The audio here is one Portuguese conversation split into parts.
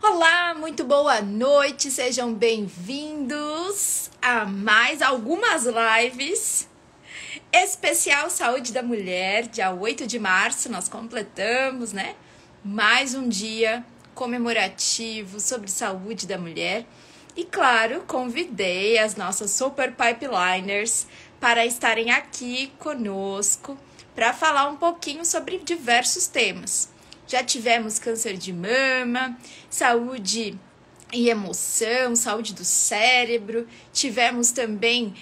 Olá, muito boa noite, sejam bem-vindos a mais algumas lives. Especial Saúde da Mulher, dia 8 de março, nós completamos, né? Mais um dia comemorativo sobre saúde da mulher. E claro, convidei as nossas super pipeliners para estarem aqui conosco para falar um pouquinho sobre diversos temas. Já tivemos câncer de mama, saúde e emoção, saúde do cérebro, tivemos também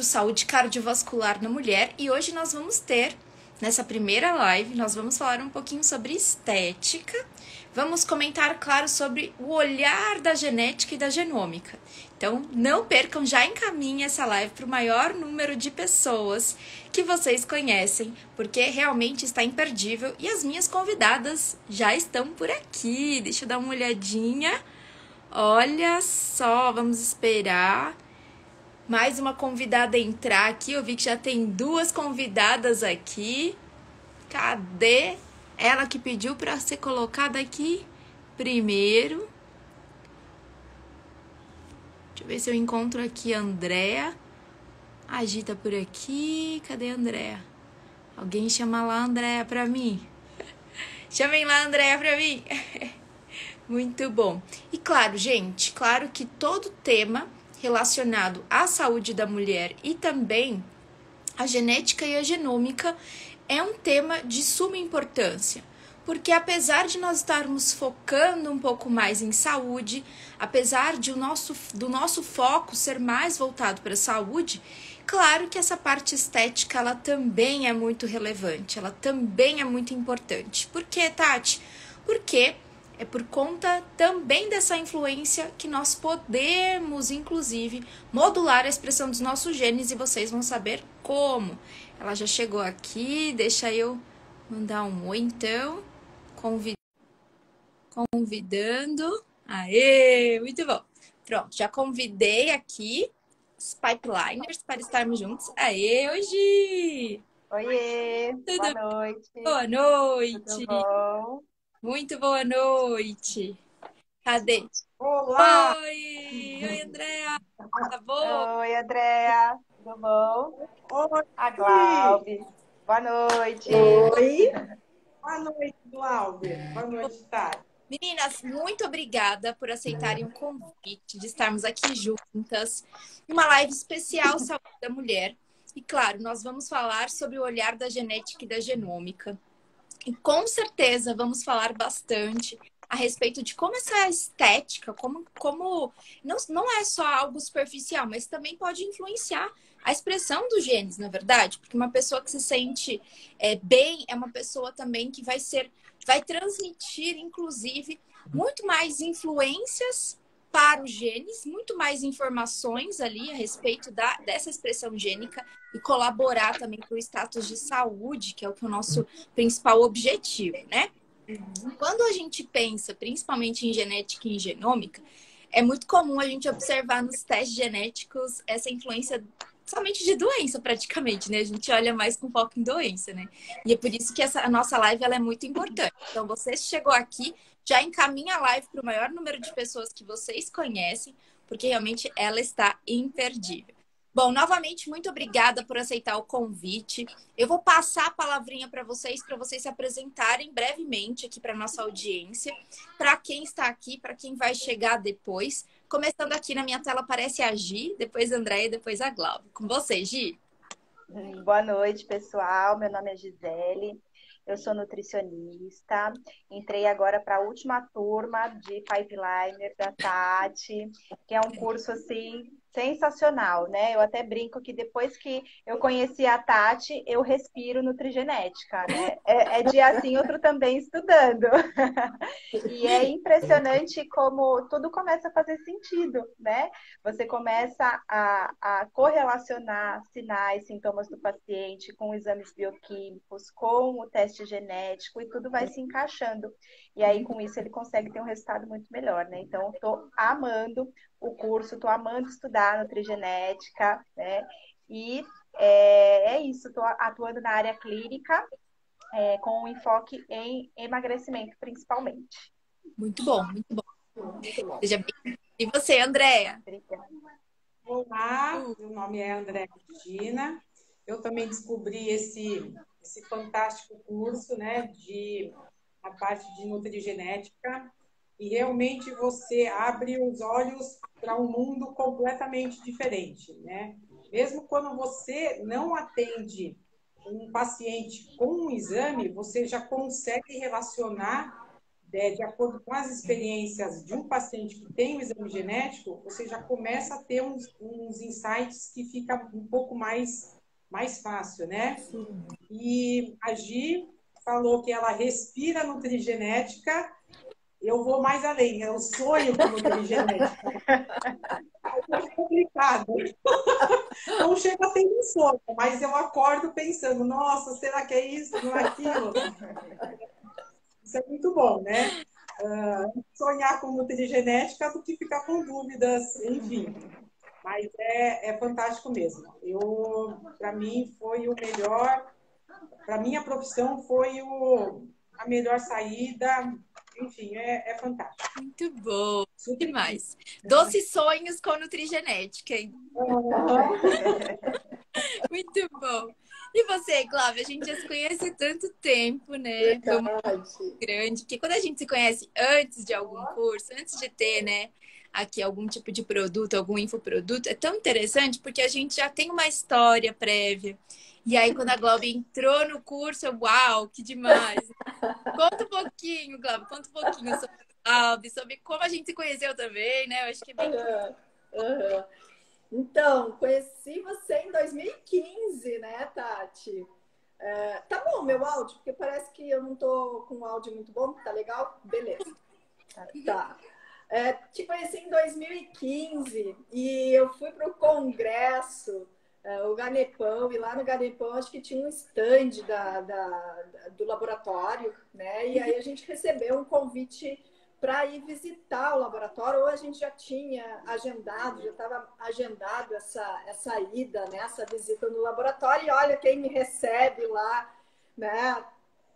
saúde cardiovascular na mulher, e hoje nós vamos ter, nessa primeira live, nós vamos falar um pouquinho sobre estética, vamos comentar, claro, sobre o olhar da genética e da genômica. Então, não percam, já encaminhe essa live para o maior número de pessoas que vocês conhecem, porque realmente está imperdível. E as minhas convidadas já estão por aqui. Deixa eu dar uma olhadinha. Olha só, vamos esperar mais uma convidada entrar aqui. Eu vi que já tem duas convidadas aqui. Cadê? Ela que pediu para ser colocada aqui primeiro. Deixa eu ver se eu encontro aqui a Andréa. Agita por aqui. Cadê a Andréa? Alguém chama lá a Andréa pra mim. Chamem lá a Andréa pra mim. Muito bom. E claro, gente, claro que todo tema relacionado à saúde da mulher e também a genética e a genômica é um tema de suma importância. Porque apesar de nós estarmos focando um pouco mais em saúde, apesar de do nosso foco ser mais voltado para a saúde, claro que essa parte estética ela também é muito relevante, ela também é muito importante. Por quê, Tati? Porque é por conta também dessa influência que nós podemos, inclusive, modular a expressão dos nossos genes, e vocês vão saber como. Ela já chegou aqui, deixa eu mandar um oi então. Convidando. Aê, muito bom. Pronto, já convidei aqui os pipeliners para estarmos juntos. Aê, hoje! Oiê, boa Tudo noite, boa tudo noite! bom? Muito boa noite! Cadê? Olá! Oi, Andréa! Tá bom? Oi, Andréa, tudo bom? A Oi! Glauber, boa noite. Oi! Boa noite, Glauber. Boa noite, Tati. Meninas, muito obrigada por aceitarem o convite de estarmos aqui juntas. Uma live especial Saúde da Mulher. E claro, nós vamos falar sobre o olhar da genética e da genômica. E com certeza vamos falar bastante a respeito de como essa estética, como não é só algo superficial, mas também pode influenciar a expressão dos genes, na verdade, porque uma pessoa que se sente bem é uma pessoa também que vai transmitir, inclusive, muito mais influências para os genes, muito mais informações ali a respeito dessa expressão gênica e colaborar também para o status de saúde, que é o que é o nosso principal objetivo, né? Quando a gente pensa principalmente em genética e em genômica, é muito comum a gente observar nos testes genéticos essa influência somente de doença, praticamente, né? A gente olha mais com foco em doença, né? E é por isso que a nossa live ela é muito importante. Então, você chegou aqui, já encaminha a live para o maior número de pessoas que vocês conhecem, porque realmente ela está imperdível. Bom, novamente, muito obrigada por aceitar o convite. Eu vou passar a palavrinha para vocês se apresentarem brevemente aqui para nossa audiência, para quem está aqui, para quem vai chegar depois. Começando aqui na minha tela aparece a Gi, depois a Andréia, depois a Glauber. Com você, Gi. Boa noite, pessoal. Meu nome é Gisele, eu sou nutricionista. Entrei agora para a última turma de Pipeliner da Tati, que é um curso assim sensacional, né? Eu até brinco que depois que eu conheci a Tati, eu respiro nutrigenética, né? É dia assim, outro também estudando. E é impressionante como tudo começa a fazer sentido, né? Você começa a correlacionar sinais, sintomas do paciente com exames bioquímicos, com o teste genético, e tudo vai se encaixando. E aí, com isso, ele consegue ter um resultado muito melhor, né? Então, estou amando o curso, estou amando estudar nutrigenética, né? E é isso, estou atuando na área clínica, com um enfoque em emagrecimento, principalmente. Muito bom, muito bom. Muito bom. Seja bem. E você, Andréia? Obrigada. Olá, meu nome é André Cristina. Eu também descobri esse fantástico curso, né, a parte de nutrigenética, e realmente você abre os olhos para um mundo completamente diferente, né? Mesmo quando você não atende um paciente com um exame, você já consegue relacionar de acordo com as experiências de um paciente que tem o exame genético, você já começa a ter uns insights que fica um pouco mais fácil, né? E a Gi falou que ela respira nutrigenética, eu vou mais além, eu sonho com nutrigenética. É complicado. Não chega a ter insônia, mas eu acordo pensando, nossa, será que é isso, não é aquilo? Isso é muito bom, né? Sonhar com nutrigenética do que ficar com dúvidas, enfim. Mas é fantástico mesmo. Para mim, foi o melhor. Para minha profissão, foi a melhor saída. Enfim, é fantástico. Muito bom. Super Demais. Doces sonhos com nutrigenética, hein? Muito bom. E você, Cláudia? A gente já se conhece há tanto tempo, né? Foi uma Verdade. grande. Que quando a gente se conhece antes de algum curso, antes de ter, né, aqui algum tipo de produto, algum infoproduto, é tão interessante porque a gente já tem uma história prévia. E aí, quando a Glauber entrou no curso, eu, uau, que demais! Conta um pouquinho, Glauber, conta um pouquinho sobre a Glauber, sobre como a gente se conheceu também, né? Eu acho que é bem. Aham. Então, conheci você em 2015, né, Tati? Tá bom meu áudio? Porque parece que eu não tô com um áudio muito bom. Tá legal? Beleza. Tá. Te conheci em 2015 e eu fui para o congresso, o Ganepão, e lá no Ganepão acho que tinha um stand do laboratório, né? E aí a gente recebeu um convite para ir visitar o laboratório, ou a gente já tinha agendado, já estava agendado essa ida, né? Essa visita no laboratório, e olha quem me recebe lá, né?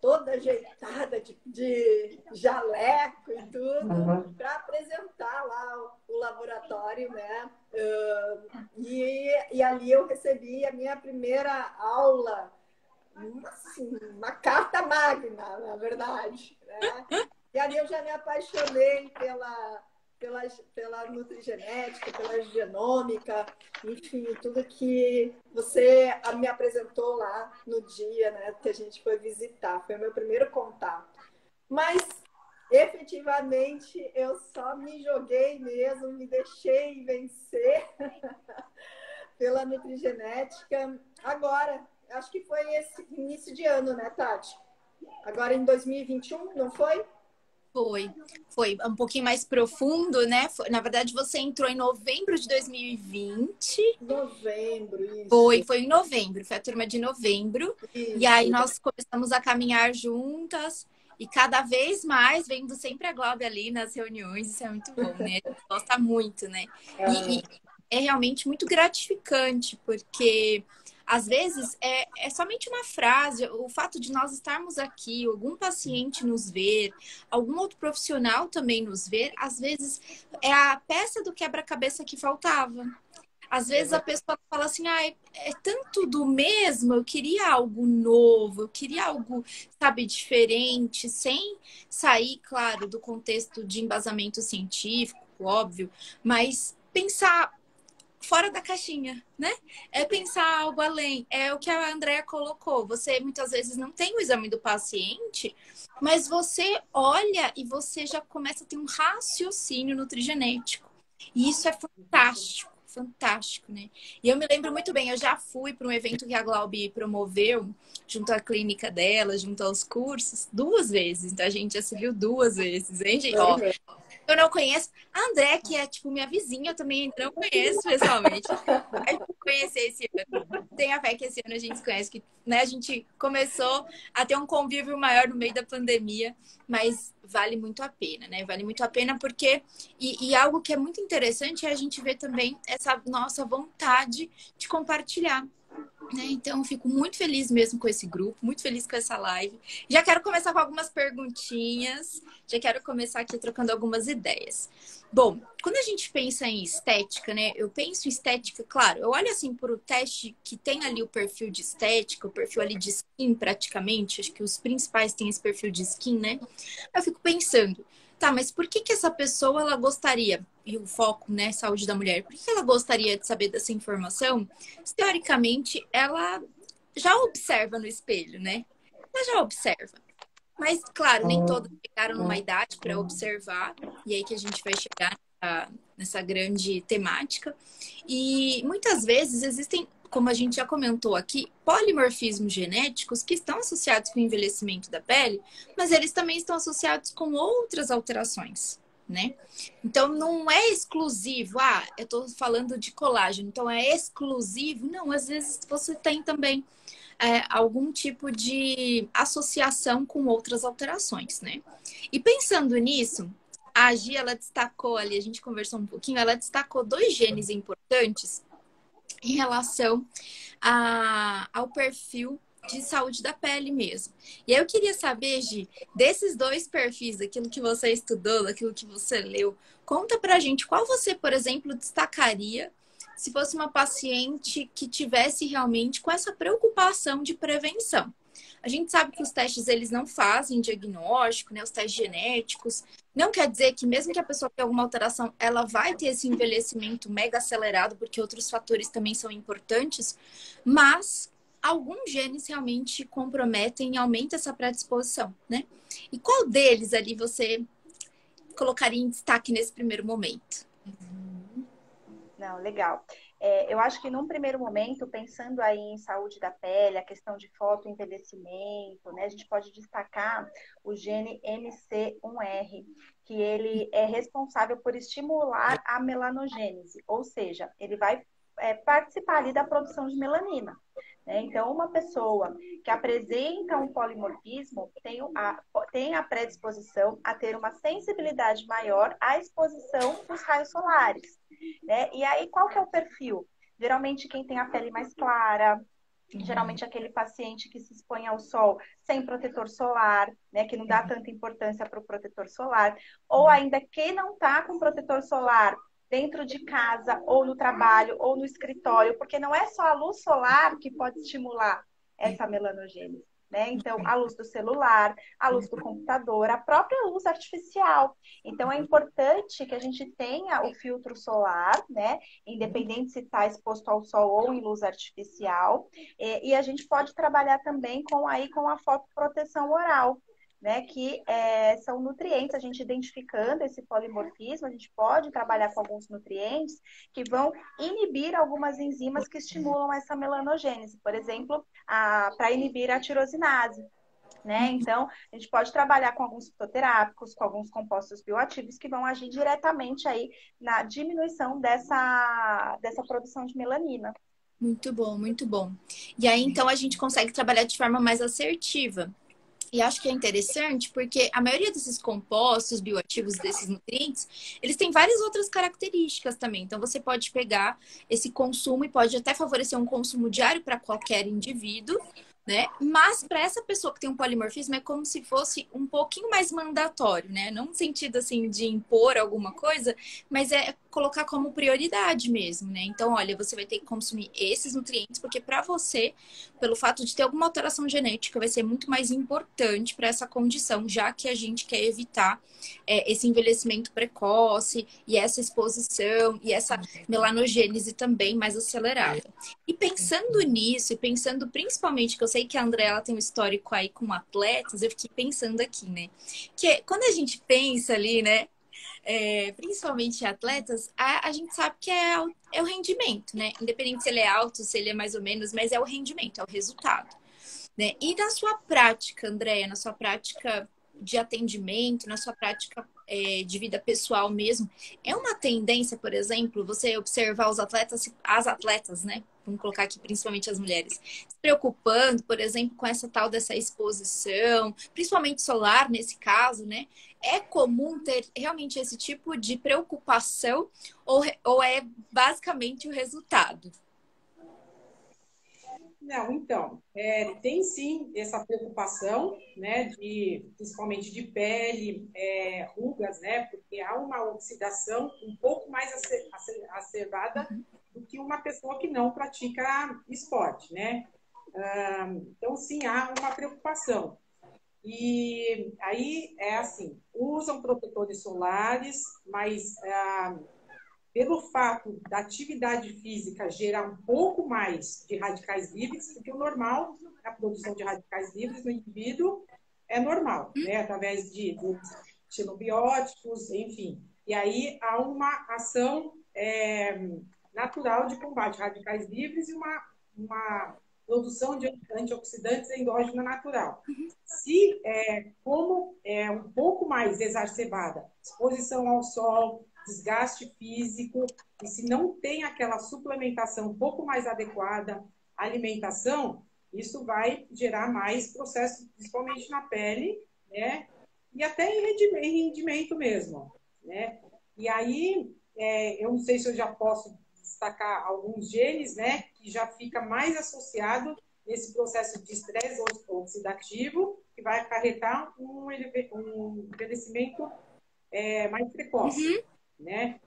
Toda ajeitada de jaleco e tudo, para apresentar lá o laboratório, né? E ali eu recebi a minha primeira aula, assim, uma carta magna, na verdade, né? E ali eu já me apaixonei pela nutrigenética, pela genômica, enfim, tudo que você me apresentou lá no dia, né, que a gente foi visitar. Foi o meu primeiro contato. Mas, efetivamente, eu só me joguei mesmo, me deixei vencer pela nutrigenética. Agora, acho que foi esse início de ano, né, Tati? Agora em 2021, não foi? Foi um pouquinho mais profundo, né? Na verdade, você entrou em novembro de 2020. Novembro, isso. Foi em novembro, foi a turma de novembro. Isso. E aí nós começamos a caminhar juntas. E cada vez mais vendo sempre a Glauber ali nas reuniões. Isso é muito bom, né? A gente gosta muito, né? E é realmente muito gratificante, porque às vezes é somente uma frase, o fato de nós estarmos aqui, algum paciente nos ver, algum outro profissional também nos ver, às vezes é a peça do quebra-cabeça que faltava. Às vezes a pessoa fala assim, é tanto do mesmo, eu queria algo novo, eu queria algo, sabe, diferente, sem sair, claro, do contexto de embasamento científico, óbvio, mas pensar fora da caixinha, né? É pensar algo além. É o que a Andrea colocou. Você muitas vezes não tem o exame do paciente, mas você olha e você já começa a ter um raciocínio nutrigenético. E isso é fantástico. Fantástico, né? E eu me lembro muito bem, eu já fui para um evento que a Glaubi promoveu, junto à clínica dela, junto aos cursos, 2 vezes. Então a gente já se viu 2 vezes, hein, gente? Ó, eu não conheço. A André, que é tipo minha vizinha, eu também ainda não conheço pessoalmente. A gente conhecer esse ano. Tem a fé que esse ano a gente se conhece, que né, a gente começou a ter um convívio maior no meio da pandemia, mas vale muito a pena, né? Vale muito a pena porque. E algo que é muito interessante é a gente ver também essa nossa vontade de compartilhar. né? Então, eu fico muito feliz mesmo com esse grupo, muito feliz com essa live. Já quero começar com algumas perguntinhas, já quero começar aqui trocando algumas ideias. Bom, quando a gente pensa em estética, né? Eu penso em estética, claro, eu olho assim por o teste que tem ali o perfil de estética, o perfil ali de skin praticamente, acho que os principais têm esse perfil de skin, né? Eu fico pensando, tá, mas por que que essa pessoa ela gostaria, e o foco, né, saúde da mulher, por que que ela gostaria de saber dessa informação? Se, teoricamente, ela já observa no espelho, né? Ela já observa. Mas, claro, nem todas chegaram numa idade para observar, e aí que a gente vai chegar nessa grande temática. E muitas vezes existem, como a gente já comentou aqui, polimorfismos genéticos que estão associados com o envelhecimento da pele, mas eles também estão associados com outras alterações, né? Então, não é exclusivo. Ah, eu estou falando de colágeno, então é exclusivo. Não, às vezes você tem também algum tipo de associação com outras alterações, né? E pensando nisso, a Gi, ela destacou ali, a gente conversou um pouquinho, ela destacou 2 genes importantes em relação ao perfil de saúde da pele mesmo. E aí eu queria saber, Gi, desses 2 perfis, daquilo que você estudou, daquilo que você leu, conta pra gente qual você, por exemplo, destacaria se fosse uma paciente que tivesse realmente com essa preocupação de prevenção. A gente sabe que os testes, eles não fazem diagnóstico, né? Os testes genéticos. Não quer dizer que mesmo que a pessoa tenha alguma alteração, ela vai ter esse envelhecimento mega acelerado, porque outros fatores também são importantes, mas alguns genes realmente comprometem e aumentam essa predisposição, né? E qual deles ali você colocaria em destaque nesse primeiro momento? Não, legal. Eu acho que num primeiro momento, pensando aí em saúde da pele, a questão de fotoenvelhecimento, né, a gente pode destacar o gene MC1R, que ele é responsável por estimular a melanogênese, ou seja, ele vai participar ali da produção de melanina. Né? Então, uma pessoa que apresenta um polimorfismo tem a predisposição a ter uma sensibilidade maior à exposição dos raios solares. Né? E aí, qual que é o perfil? Geralmente, quem tem a pele mais clara, geralmente aquele paciente que se expõe ao sol sem protetor solar, né, que não dá tanta importância para o protetor solar, ou ainda quem não está com protetor solar dentro de casa, ou no trabalho, ou no escritório, porque não é só a luz solar que pode estimular essa melanogênese. Né? Então, a luz do celular, a luz do computador, a própria luz artificial. Então, é importante que a gente tenha o filtro solar, né? Independente se está exposto ao sol ou em luz artificial. E a gente pode trabalhar também com a fotoproteção oral, né, que são nutrientes, a gente identificando esse polimorfismo, a gente pode trabalhar com alguns nutrientes que vão inibir algumas enzimas que estimulam essa melanogênese, por exemplo, para inibir a tirosinase. Né? Então, a gente pode trabalhar com alguns fitoterápicos, com alguns compostos bioativos que vão agir diretamente aí na diminuição dessa produção de melanina. Muito bom, muito bom. E aí, então, a gente consegue trabalhar de forma mais assertiva. E acho que é interessante porque a maioria desses compostos bioativos, desses nutrientes, eles têm várias outras características também. Então, você pode pegar esse consumo e pode até favorecer um consumo diário para qualquer indivíduo, né? Mas para essa pessoa que tem um polimorfismo é como se fosse um pouquinho mais mandatório, né? Não no sentido assim de impor alguma coisa, mas é colocar como prioridade mesmo, né? Então, olha, você vai ter que consumir esses nutrientes porque para você, pelo fato de ter alguma alteração genética, vai ser muito mais importante para essa condição, já que a gente quer evitar esse envelhecimento precoce e essa exposição e essa melanogênese também mais acelerada. E pensando nisso, e pensando principalmente que eu sei que a Andrea ela tem um histórico aí com atletas, eu fiquei pensando aqui, né? Que quando a gente pensa ali, né? Principalmente em atletas, a gente sabe que é o rendimento, né? Independente se ele é alto, se ele é mais ou menos, mas é o rendimento, é o resultado. Né? E na sua prática, Andrea, na sua prática de atendimento, na sua prática de vida pessoal mesmo, é uma tendência, por exemplo, você observar as atletas, né? Vamos colocar aqui principalmente as mulheres, se preocupando, por exemplo, com essa tal dessa exposição, principalmente solar nesse caso, né? É comum ter realmente esse tipo de preocupação ou é basicamente o resultado? Não, então, tem sim essa preocupação, né, principalmente de pele, rugas, né, porque há uma oxidação um pouco mais acerbada do que uma pessoa que não pratica esporte, né? Então, sim, há uma preocupação. E aí é assim, usam protetores solares, mas pelo fato da atividade física gerar um pouco mais de radicais livres, porque o normal, a produção de radicais livres no indivíduo é normal, né? Através de xenobióticos, enfim. E aí há uma ação natural de combate a radicais livres e uma produção de antioxidantes endógena natural. Se, como é um pouco mais exacerbada, exposição ao sol, desgaste físico, e se não tem aquela suplementação um pouco mais adequada, alimentação, isso vai gerar mais processos, principalmente na pele, né? E até em rendimento mesmo, né? E aí, eu não sei se eu já posso destacar alguns genes, né, que já fica mais associado nesse processo de estresse oxidativo, que vai acarretar um envelhecimento mais precoce, né?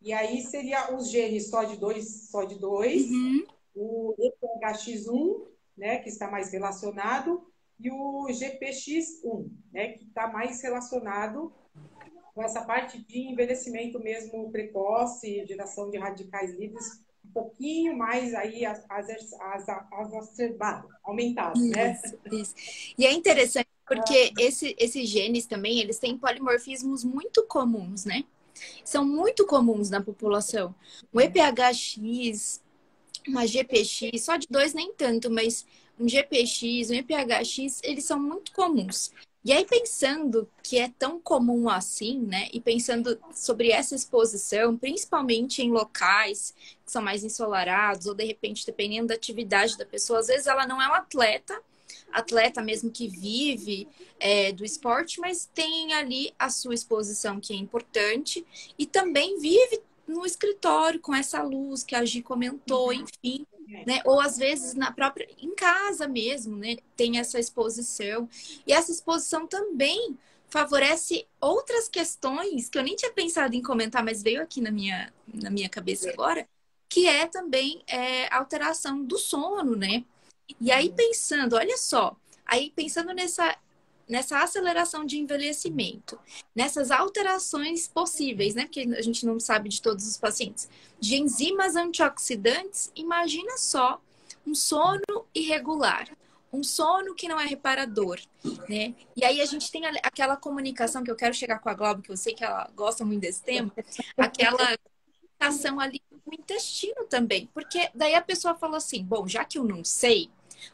E aí seria os genes SOD2, o EPHX1, né, que está mais relacionado, e o GPX1, né, que está mais relacionado com essa parte de envelhecimento mesmo precoce, geração de radicais livres, um pouquinho mais aí exacerbado, aumentado, né? Isso. E é interessante porque esses genes também, eles têm polimorfismos muito comuns, né? São muito comuns na população. O EPHX, uma GPX, só de dois nem tanto, mas um GPX, um EPHX, eles são muito comuns. E aí, pensando que é tão comum assim, né? E pensando sobre essa exposição, principalmente em locais que são mais ensolarados, ou de repente, dependendo da atividade da pessoa, às vezes ela não é um atleta mesmo que vive do esporte, mas tem ali a sua exposição que é importante, e também vive no escritório com essa luz que a Gi comentou, enfim. Né? Ou às vezes em casa mesmo, né? Tem essa exposição. E essa exposição também favorece outras questões que eu nem tinha pensado em comentar, mas veio aqui na minha cabeça agora, que é também a alteração do sono, né? E aí pensando, olha só, aí pensando nessa aceleração de envelhecimento, nessas alterações possíveis, né? Porque a gente não sabe de todos os pacientes, de enzimas antioxidantes, imagina só um sono irregular, um sono que não é reparador, né? E aí a gente tem aquela comunicação que eu quero chegar com a Globo, que eu sei que ela gosta muito desse tema, aquela comunicação ali com o intestino também, porque daí a pessoa falou assim, bom, já que eu não sei,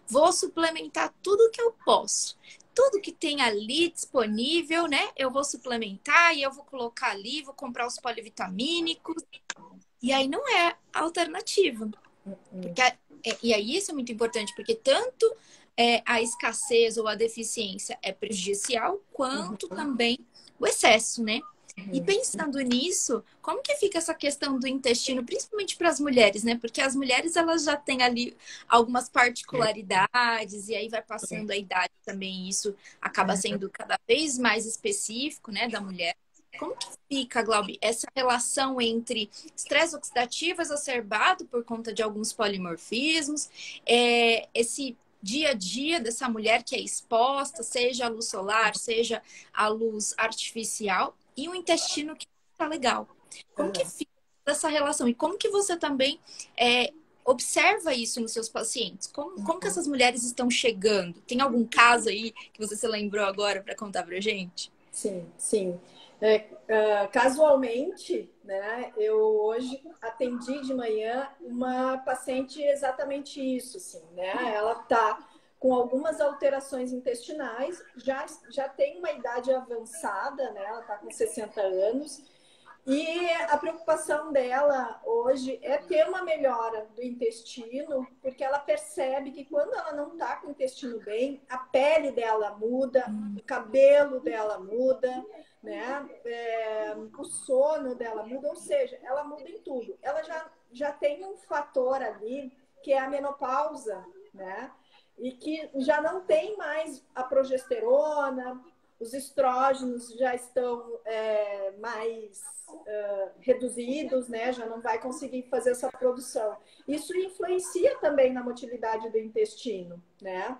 vou suplementar tudo que eu posso. Tudo que tem ali disponível, né? Eu vou suplementar e eu vou colocar ali, vou comprar os polivitamínicos. E aí não é alternativa. Porque, e aí isso é muito importante, porque tanto a escassez ou a deficiência é prejudicial, quanto também o excesso, né? E pensando nisso, como que fica essa questão do intestino, principalmente para as mulheres, né? Porque as mulheres, elas já têm ali algumas particularidades, e aí vai passando a idade também, e isso acaba sendo cada vez mais específico, né, da mulher. Como que fica, Glaubi, essa relação entre estresse oxidativo exacerbado por conta de alguns polimorfismos, esse dia a dia dessa mulher que é exposta, seja a luz solar, seja a luz artificial, e o intestino que está legal. Como que fica essa relação? E como que você também observa isso nos seus pacientes? Como que essas mulheres estão chegando? Tem algum caso aí que você se lembrou agora para contar pra gente? Sim, sim. Casualmente, né, eu hoje atendi de manhã uma paciente exatamente isso, assim, né? Ela está com algumas alterações intestinais, já tem uma idade avançada, né? Ela está com 60 anos, e a preocupação dela hoje é ter uma melhora do intestino, porque ela percebe que quando ela não está com o intestino bem, a pele dela muda, o cabelo dela muda, né? O sono dela muda, ou seja, ela muda em tudo. Ela já tem um fator ali, que é a menopausa, né? E que já não tem mais a progesterona, os estrógenos já estão mais reduzidos, né? Já não vai conseguir fazer essa produção. Isso influencia também na motilidade do intestino, né?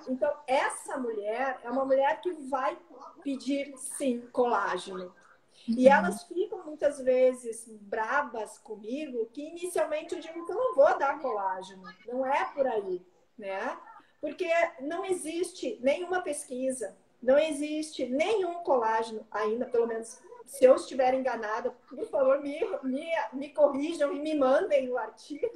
Então, essa mulher é uma mulher que vai pedir, sim, colágeno. E elas ficam muitas vezes brabas comigo, que inicialmente eu digo que eu não vou dar colágeno. Não é por aí, né? Porque não existe nenhuma pesquisa, não existe nenhum colágeno ainda, pelo menos se eu estiver enganada, por favor, me corrijam e me mandem o artigo,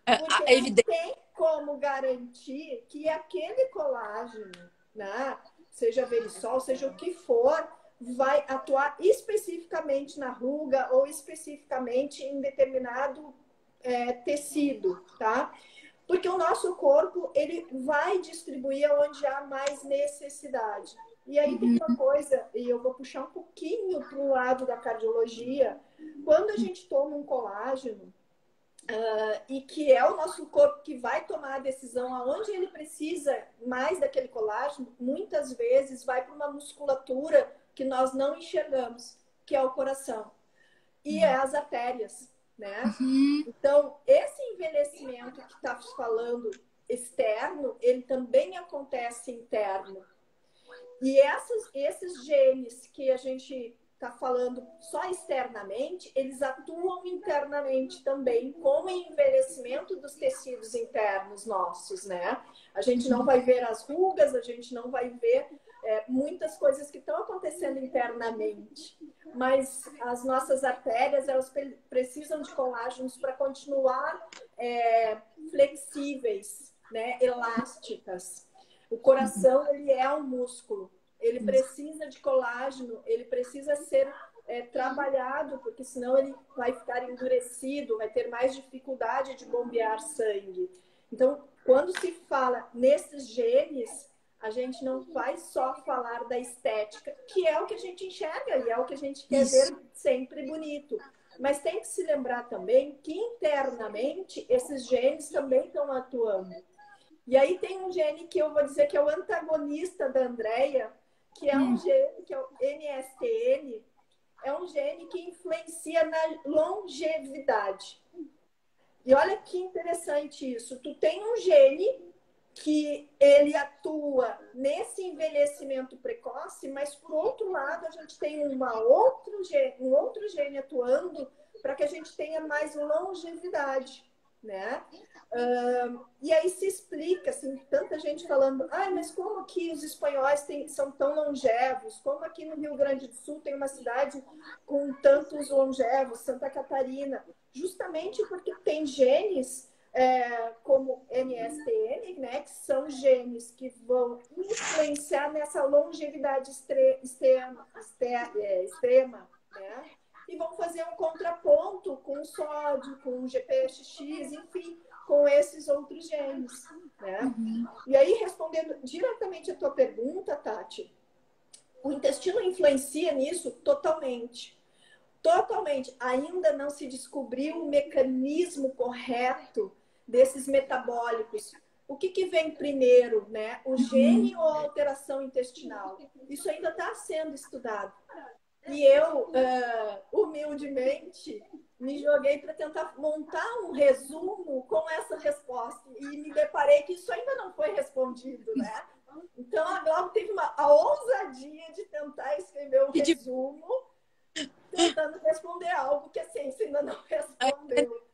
porque não tem como garantir que aquele colágeno, né, seja Verisol, seja o que for, vai atuar especificamente na ruga ou especificamente em determinado tecido, tá? Porque o nosso corpo, ele vai distribuir onde há mais necessidade. E aí tem uma coisa, e eu vou puxar um pouquinho para o lado da cardiologia. Quando a gente toma um colágeno, e que é o nosso corpo que vai tomar a decisão aonde ele precisa mais daquele colágeno, muitas vezes vai para uma musculatura que nós não enxergamos, que é o coração. E as artérias, né? Então, esse envelhecimento que está falando externo, ele também acontece interno. E esses genes que a gente está falando só externamente, eles atuam internamente também, como envelhecimento dos tecidos internos nossos, né? A gente não vai ver as rugas, a gente não vai ver muitas coisas que estão acontecendo internamente, mas as nossas artérias, elas precisam de colágenos para continuar flexíveis, né? Elásticas. O coração, ele é um músculo. Ele precisa de colágeno, ele precisa ser trabalhado, porque senão ele vai ficar endurecido, vai ter mais dificuldade de bombear sangue. Então, quando se fala nesses genes, a gente não vai só falar da estética, que é o que a gente enxerga e é o que a gente quer ver sempre bonito. Mas tem que se lembrar também que internamente esses genes também estão atuando. E aí tem um gene que eu vou dizer que é o antagonista da Andrea, que é um gene, que é o MSTN, é um gene que influencia na longevidade. E olha que interessante isso. Tu tem um gene que ele atua nesse envelhecimento precoce, mas por outro lado a gente tem um outro gene atuando para que a gente tenha mais longevidade, né? E aí se explica, assim, tanta gente falando, mas como que os espanhóis são tão longevos? Como aqui no Rio Grande do Sul tem uma cidade com tantos longevos, Santa Catarina? Justamente porque tem genes como MSTN, né, que são genes que vão influenciar nessa longevidade extrema, né? E vão fazer um contraponto com o sódio, com o GPXX, enfim, com esses outros genes, né? E aí, respondendo diretamente a tua pergunta, Tati, o intestino influencia nisso totalmente. Totalmente. Ainda não se descobriu o mecanismo correto desses metabólicos. O que vem primeiro, né? O gene ou a alteração intestinal? Isso ainda está sendo estudado. E eu, humildemente, me joguei para tentar montar um resumo com essa resposta. E me deparei que isso ainda não foi respondido, né? Então, a Glauco teve a ousadia de tentar escrever um resumo, tentando responder algo que a ciência ainda não respondeu.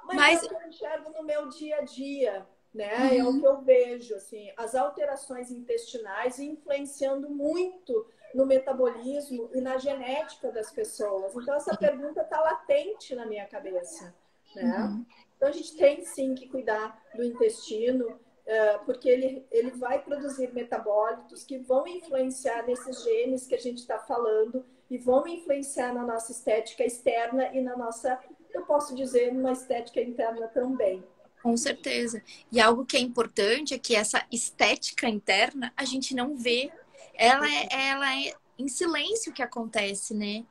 Mas é o que eu enxergo no meu dia a dia, né? É o que eu vejo, assim, as alterações intestinais influenciando muito no metabolismo e na genética das pessoas. Então, essa pergunta está latente na minha cabeça, né? Então, a gente tem, sim, que cuidar do intestino, porque ele vai produzir metabólitos que vão influenciar nesses genes que a gente está falando e vão influenciar na nossa estética externa e na nossa, eu posso dizer, numa estética interna também. Com certeza. E algo que é importante é que essa estética interna a gente não vê. Ela é em silêncio que acontece, né?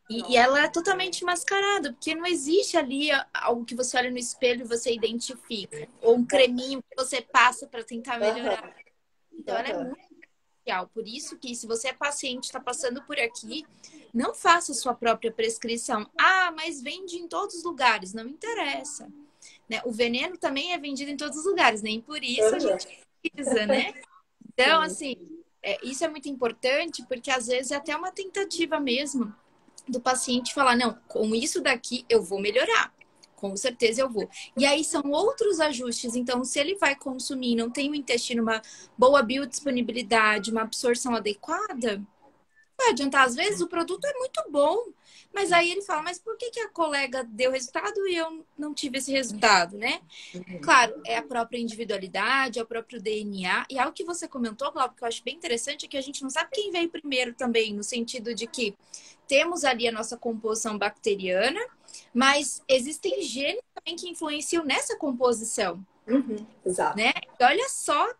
E ela é totalmente mascarada, porque não existe ali algo que você olha no espelho e você identifica. Ou um creminho que você passa para tentar melhorar. Então, ela é muito especial. Por isso que, se você é paciente, está passando por aqui, não faça sua própria prescrição. Ah, mas vende em todos os lugares. Não interessa. Né? O veneno também é vendido em todos os lugares, nem por isso a gente precisa, né? Então, assim, isso é muito importante, porque às vezes é até uma tentativa mesmo do paciente falar, não, com isso daqui eu vou melhorar. Com certeza eu vou. E aí são outros ajustes. Então, se ele vai consumir, não tem o intestino, uma boa biodisponibilidade, uma absorção adequada, vai adiantar. Às vezes o produto é muito bom, mas aí ele fala, mas por que que a colega deu resultado e eu não tive esse resultado, né? Claro, é a própria individualidade, é o próprio DNA. E algo que você comentou, Glauco, que eu acho bem interessante, é que a gente não sabe quem veio primeiro também, no sentido de que temos ali a nossa composição bacteriana, mas existem genes também que influenciam nessa composição. Exato. Né? E olha só,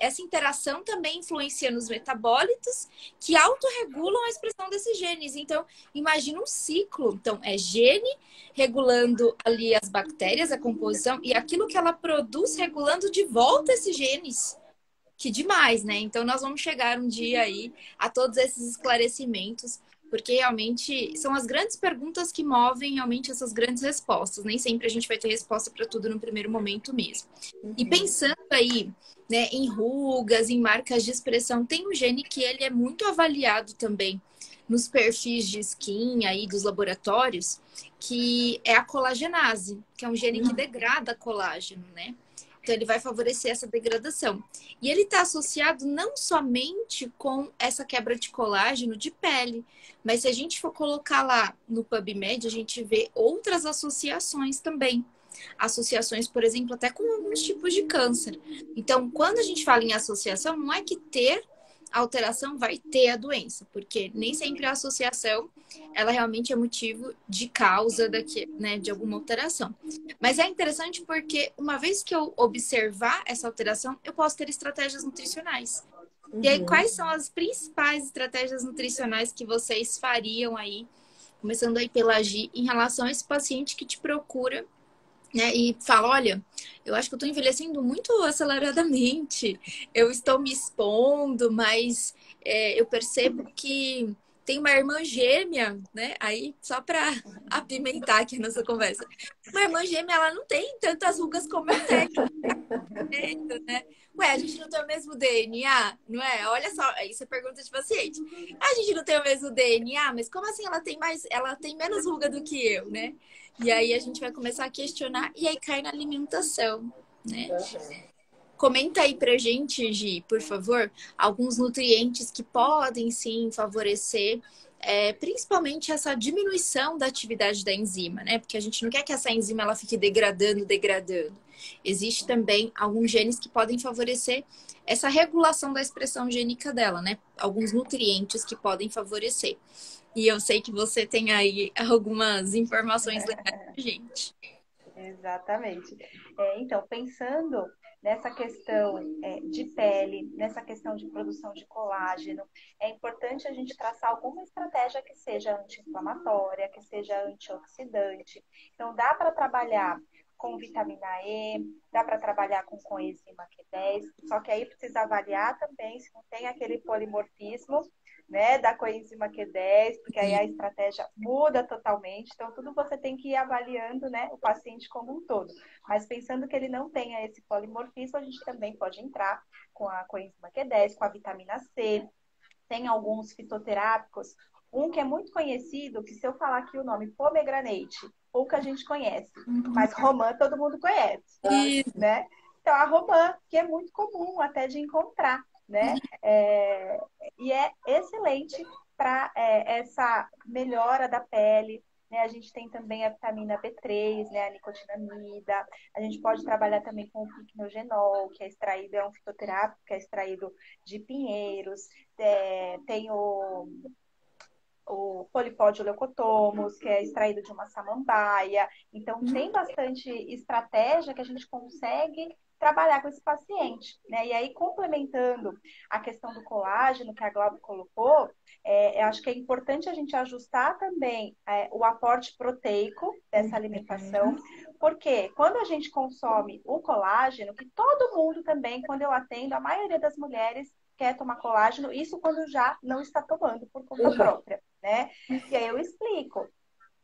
essa interação também influencia nos metabólitos que autorregulam a expressão desses genes. Então, imagina um ciclo. Então, é gene regulando ali as bactérias, a composição, e aquilo que ela produz regulando de volta esses genes. Que demais, né? Então, nós vamos chegar um dia aí a todos esses esclarecimentos, porque realmente são as grandes perguntas que movem realmente essas grandes respostas. Nem sempre a gente vai ter resposta para tudo no primeiro momento mesmo. E pensando aí, né, em rugas, em marcas de expressão, tem um gene que ele é muito avaliado também nos perfis de skin aí dos laboratórios, que é a colagenase, que é um gene que degrada colágeno, né? Então, ele vai favorecer essa degradação. E ele está associado não somente com essa quebra de colágeno de pele, mas se a gente for colocar lá no PubMed, a gente vê outras associações também. Associações, por exemplo, até com alguns tipos de câncer. Então, quando a gente fala em associação, não é que ter alteração vai ter a doença, porque nem sempre a associação ela realmente é motivo de causa né, de alguma alteração. Mas é interessante porque uma vez que eu observar essa alteração, eu posso ter estratégias nutricionais. E aí, quais são as principais estratégias nutricionais que vocês fariam aí, começando aí pela Gi, em relação a esse paciente que te procura, né, e fala, olha, eu acho que eu estou envelhecendo muito aceleradamente, eu estou me expondo, mas eu percebo que tem uma irmã gêmea, né? Aí, só para apimentar aqui a nossa conversa. Uma irmã gêmea, ela não tem tantas rugas como eu tenho, né? Ué, a gente não tem o mesmo DNA, não é? Olha só, aí você pergunta de paciente. A gente não tem o mesmo DNA, mas como assim ela tem menos ruga do que eu, né? E aí a gente vai começar a questionar e aí cai na alimentação, né? Comenta aí pra gente, Gi, por favor, alguns nutrientes que podem sim favorecer principalmente essa diminuição da atividade da enzima, né? Porque a gente não quer que essa enzima ela fique degradando. Existe também alguns genes que podem favorecer essa regulação da expressão gênica dela, né? Alguns nutrientes que podem favorecer. E eu sei que você tem aí algumas informações legais pra gente. Exatamente. Então, pensando nessa questão de pele, nessa questão de produção de colágeno, é importante a gente traçar alguma estratégia que seja anti-inflamatória, que seja antioxidante. Então, dá para trabalhar com vitamina E, dá para trabalhar com coenzima Q10, só que aí precisa avaliar também se não tem aquele polimorfismo, né, da coenzima Q10, porque aí a estratégia muda totalmente. Então, tudo você tem que ir avaliando, né, o paciente como um todo. Mas pensando que ele não tenha esse polimorfismo, a gente também pode entrar com a coenzima Q10, com a vitamina C. Tem alguns fitoterápicos. Um que é muito conhecido, que se eu falar aqui o nome pomegranate, pouca gente conhece, mas romã todo mundo conhece, né? Então, a romã, que é muito comum até de encontrar, né? E é excelente para essa melhora da pele, né? A gente tem também a vitamina B3, né? A nicotinamida. A gente pode trabalhar também com o picnogenol, que é extraído, é um fitoterápico que é extraído de pinheiros. Tem o polipódio leucotomus, que é extraído de uma samambaia. Então, tem bastante estratégia que a gente consegue trabalhar com esse paciente, né? E aí, complementando a questão do colágeno que a Glauber colocou, eu acho que é importante a gente ajustar também o aporte proteico dessa alimentação, porque quando a gente consome o colágeno, que todo mundo também, quando eu atendo, a maioria das mulheres quer tomar colágeno, isso quando já não está tomando por conta própria, né? E aí eu explico.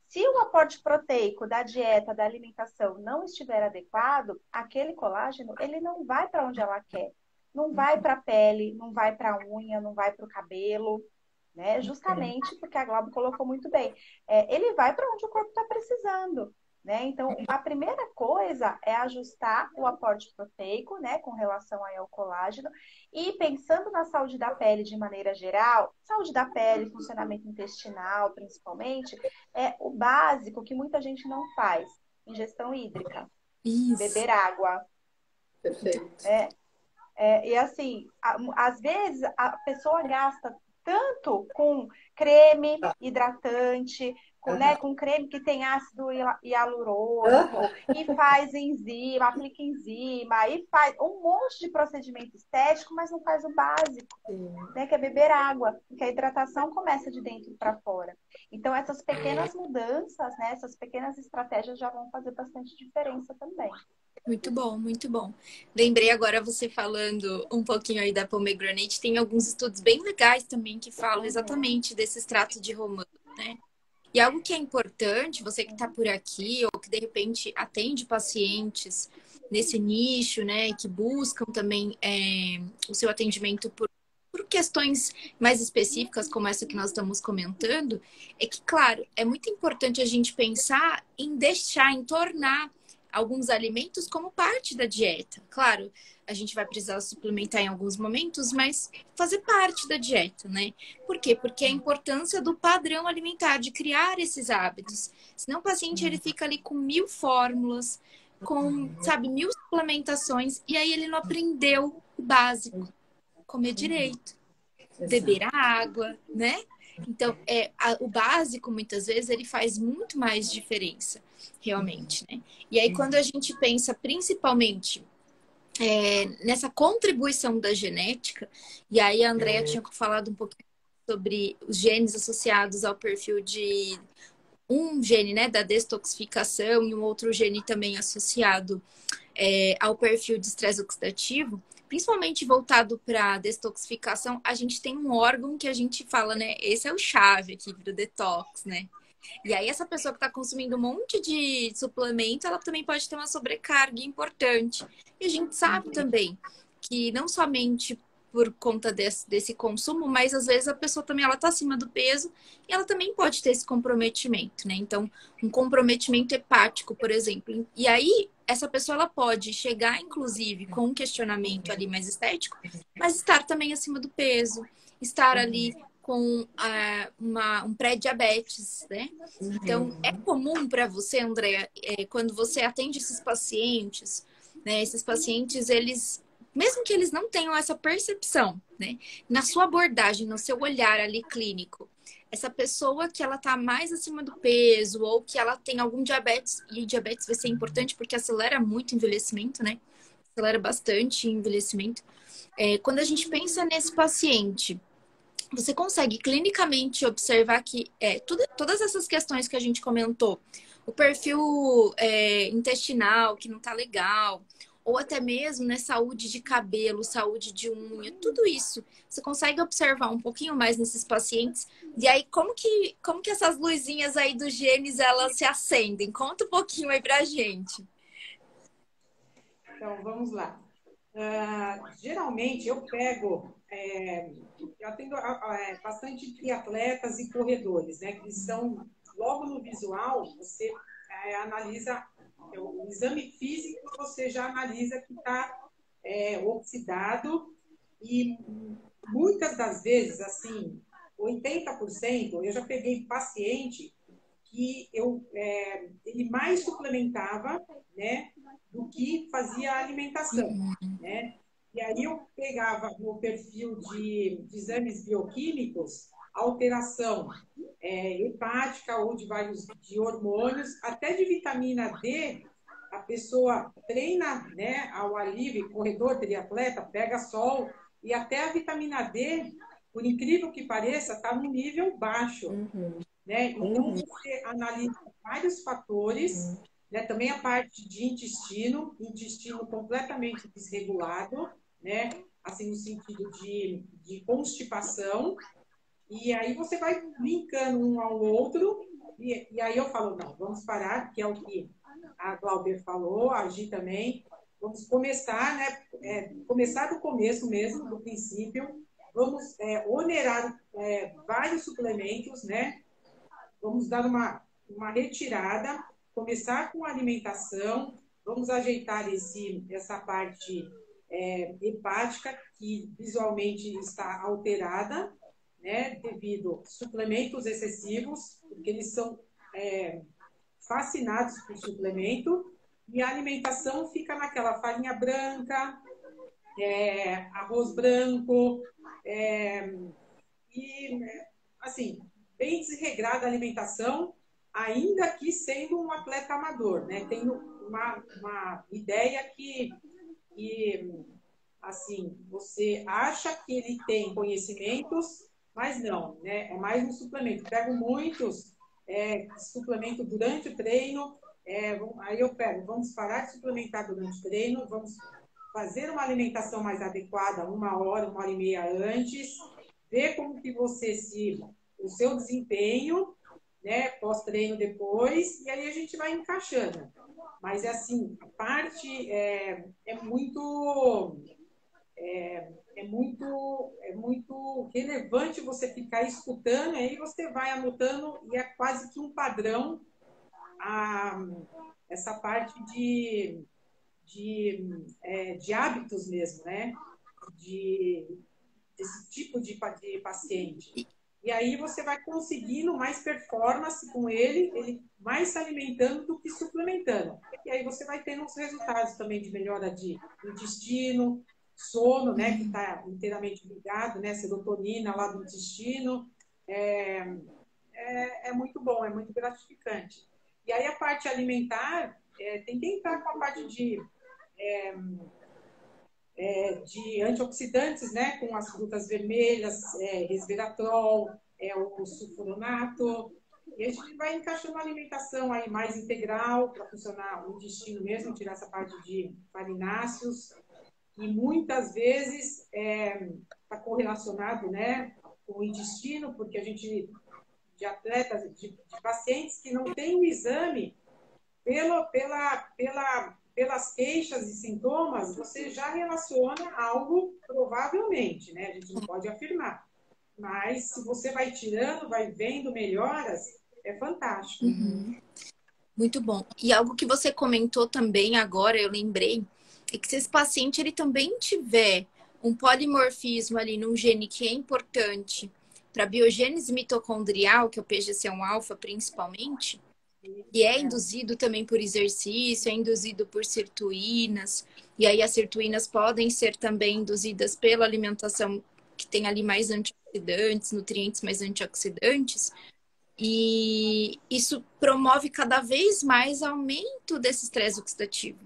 Se o aporte proteico da dieta, da alimentação não estiver adequado, aquele colágeno, ele não vai para onde ela quer. Não vai para a pele, não vai para a unha, não vai para o cabelo, né? Justamente porque a Glauber colocou muito bem. Ele vai para onde o corpo está precisando, né? Então, a primeira coisa é ajustar o aporte proteico, né, com relação aí ao colágeno, e pensando na saúde da pele de maneira geral, saúde da pele, funcionamento intestinal, principalmente, é o básico que muita gente não faz. Ingestão hídrica, Isso. beber água. Perfeito. E assim, às vezes a pessoa gasta tanto com creme hidratante, com creme que tem ácido hialurônico, e faz enzima, aplica enzima, e faz um monte de procedimento estético, mas não faz o básico, né, que é beber água, porque a hidratação começa de dentro para fora. Então, essas pequenas mudanças, né, essas pequenas estratégias já vão fazer bastante diferença também. Muito bom, muito bom. Lembrei agora você falando um pouquinho aí da pomegranate, tem alguns estudos bem legais também que falam exatamente desse extrato de romã, né? E algo que é importante, você que está por aqui ou que de repente atende pacientes nesse nicho, né, que buscam também o seu atendimento por questões mais específicas, como essa que nós estamos comentando, é que, claro, é muito importante a gente pensar em deixar, em tornar alguns alimentos como parte da dieta. Claro, a gente vai precisar suplementar em alguns momentos, mas fazer parte da dieta, né? Por quê? Porque a importância do padrão alimentar, de criar esses hábitos. Senão o paciente ele fica ali com 1000 fórmulas, com, sabe, 1000 suplementações, e aí ele não aprendeu o básico. Comer direito, beber água, né? Então, o básico, muitas vezes, ele faz muito mais diferença, realmente, né? E aí, quando a gente pensa, principalmente, nessa contribuição da genética, e aí a Andrea tinha falado um pouquinho sobre os genes associados ao perfil de um gene, né, da detoxificação e um outro gene também associado ao perfil de estresse oxidativo, principalmente voltado para detoxificação, a gente tem um órgão que a gente fala, né, esse é o chave aqui do detox, né? E aí essa pessoa que está consumindo um monte de suplemento, ela também pode ter uma sobrecarga importante. E a gente sabe também que não somente por conta desse consumo, mas às vezes a pessoa também ela está acima do peso e ela também pode ter esse comprometimento, né? Então, um comprometimento hepático, por exemplo. E aí, essa pessoa ela pode chegar, inclusive, com um questionamento ali mais estético, mas estar também acima do peso, estar ali com um pré-diabetes, né? Então, é comum para você, Andréa, quando você atende esses pacientes, né? Esses pacientes, eles mesmo que eles não tenham essa percepção, né? Na sua abordagem, no seu olhar ali clínico, essa pessoa que ela tá mais acima do peso ou que ela tem algum diabetes, e diabetes vai ser importante porque acelera muito o envelhecimento, né? Acelera bastante o envelhecimento. Quando a gente pensa nesse paciente, você consegue clinicamente observar que todas essas questões que a gente comentou, o perfil intestinal que não tá legal, ou até mesmo, né, saúde de cabelo, saúde de unha, tudo isso. Você consegue observar um pouquinho mais nesses pacientes. E aí, como que essas luzinhas aí dos genes, elas se acendem? Conta um pouquinho aí pra gente. Então, vamos lá. Geralmente, eu pego... eu atendo bastante triatletas e corredores, né? Que são, logo no visual, você analisa... O exame físico você já analisa que está oxidado e muitas das vezes, assim, 80%, eu já peguei paciente que ele mais suplementava, né, do que fazia alimentação, né? E aí eu pegava no perfil de exames bioquímicos alteração hepática ou de vários de hormônios, até de vitamina D, a pessoa treina, né, ao ar livre, corredor, triatleta, pega sol, e até a vitamina D, por incrível que pareça, está no nível baixo. Né? Então, você analisa vários fatores, né? Também a parte de intestino completamente desregulado, né? Assim, no sentido de constipação, e aí você vai linkando um ao outro, e aí eu falo, não, vamos parar, que é o que a Glauber falou, a Gi também, vamos começar, né? Começar do começo mesmo, do princípio, vamos onerar vários suplementos, né? Vamos dar uma retirada, começar com a alimentação, vamos ajeitar essa parte hepática, que visualmente está alterada, né, devido a suplementos excessivos, porque eles são fascinados por suplemento, e a alimentação fica naquela farinha branca, arroz branco, e, assim, bem desregrada a alimentação, ainda que sendo um atleta amador, né? Tenho uma ideia que, assim, você acha que ele tem conhecimentos, mas não, né? É mais um suplemento. Pego muitos suplemento durante o treino, aí eu pego, vamos parar de suplementar durante o treino, vamos fazer uma alimentação mais adequada 1 hora e meia antes, ver como que o seu desempenho, né, pós-treino depois, e aí a gente vai encaixando. Mas, assim, a parte é muito relevante você ficar escutando, aí você vai anotando, e é quase que um padrão essa parte de hábitos mesmo, né? Desse tipo de paciente. E aí você vai conseguindo mais performance com ele mais se alimentando do que suplementando. E aí você vai tendo uns resultados também de melhora de intestino, sono, né, que está inteiramente ligado, né, serotonina lá do intestino. É muito bom, é muito gratificante. E aí a parte alimentar tem que entrar com a parte de antioxidantes, né, com as frutas vermelhas, resveratrol, o sulfonato, e a gente vai encaixando a alimentação aí mais integral para funcionar o intestino mesmo, tirar essa parte de farináceos, e muitas vezes está correlacionado, né, com o intestino, porque a gente, de atletas, de pacientes que não têm o exame, pelas queixas e sintomas, você já relaciona algo provavelmente, né? A gente não pode afirmar. Mas se você vai tirando, vai vendo melhoras, é fantástico. Muito bom. E algo que você comentou também agora, eu lembrei, é que se esse paciente ele também tiver um polimorfismo ali num gene que é importante para a biogênese mitocondrial, que é o PGC1-alfa principalmente, e é induzido também por exercício, é induzido por sirtuínas, e aí as sirtuínas podem ser também induzidas pela alimentação que tem ali mais antioxidantes, nutrientes mais antioxidantes, e isso promove cada vez mais aumento desse estresse oxidativo.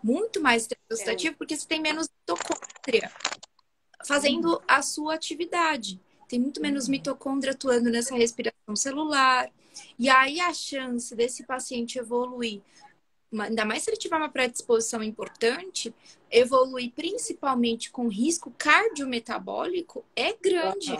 Muito mais estresse oxidativo, porque você tem menos mitocôndria fazendo a sua atividade. Tem muito menos mitocôndria atuando nessa respiração celular. E aí a chance desse paciente evoluir, ainda mais se ele tiver uma predisposição importante, evoluir principalmente com risco cardiometabólico é grande.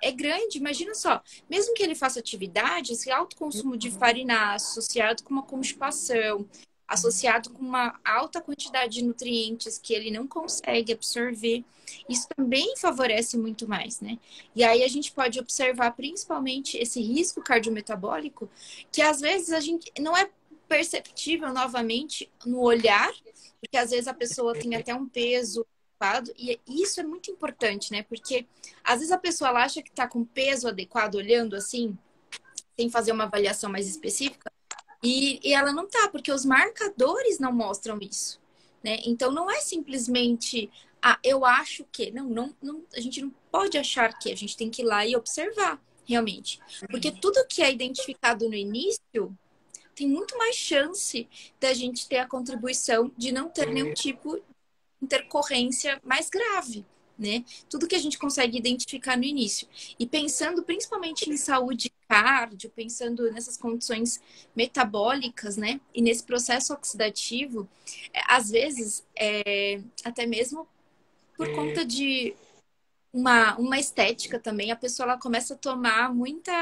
É grande, imagina só. Mesmo que ele faça atividade, esse alto consumo de farináceos associado com uma constipação, associado com uma alta quantidade de nutrientes que ele não consegue absorver, isso também favorece muito mais, né? E aí a gente pode observar principalmente esse risco cardiometabólico, que às vezes a gente não é perceptível novamente no olhar, porque às vezes a pessoa tem até um peso adequado, e isso é muito importante, né? Porque às vezes a pessoa acha que está com peso adequado, olhando assim, sem fazer uma avaliação mais específica, e ela não tá, porque os marcadores não mostram isso, né? Então não é simplesmente, eu acho que. Não, a gente não pode achar que, a gente tem que ir lá e observar, realmente. Porque tudo que é identificado no início tem muito mais chance da gente ter a contribuição de não ter nenhum tipo de intercorrência mais grave, né? Tudo que a gente consegue identificar no início. E pensando principalmente em saúde cardio, pensando nessas condições metabólicas, né? E nesse processo oxidativo, às vezes, até mesmo por conta de uma estética também, a pessoa ela começa a tomar muita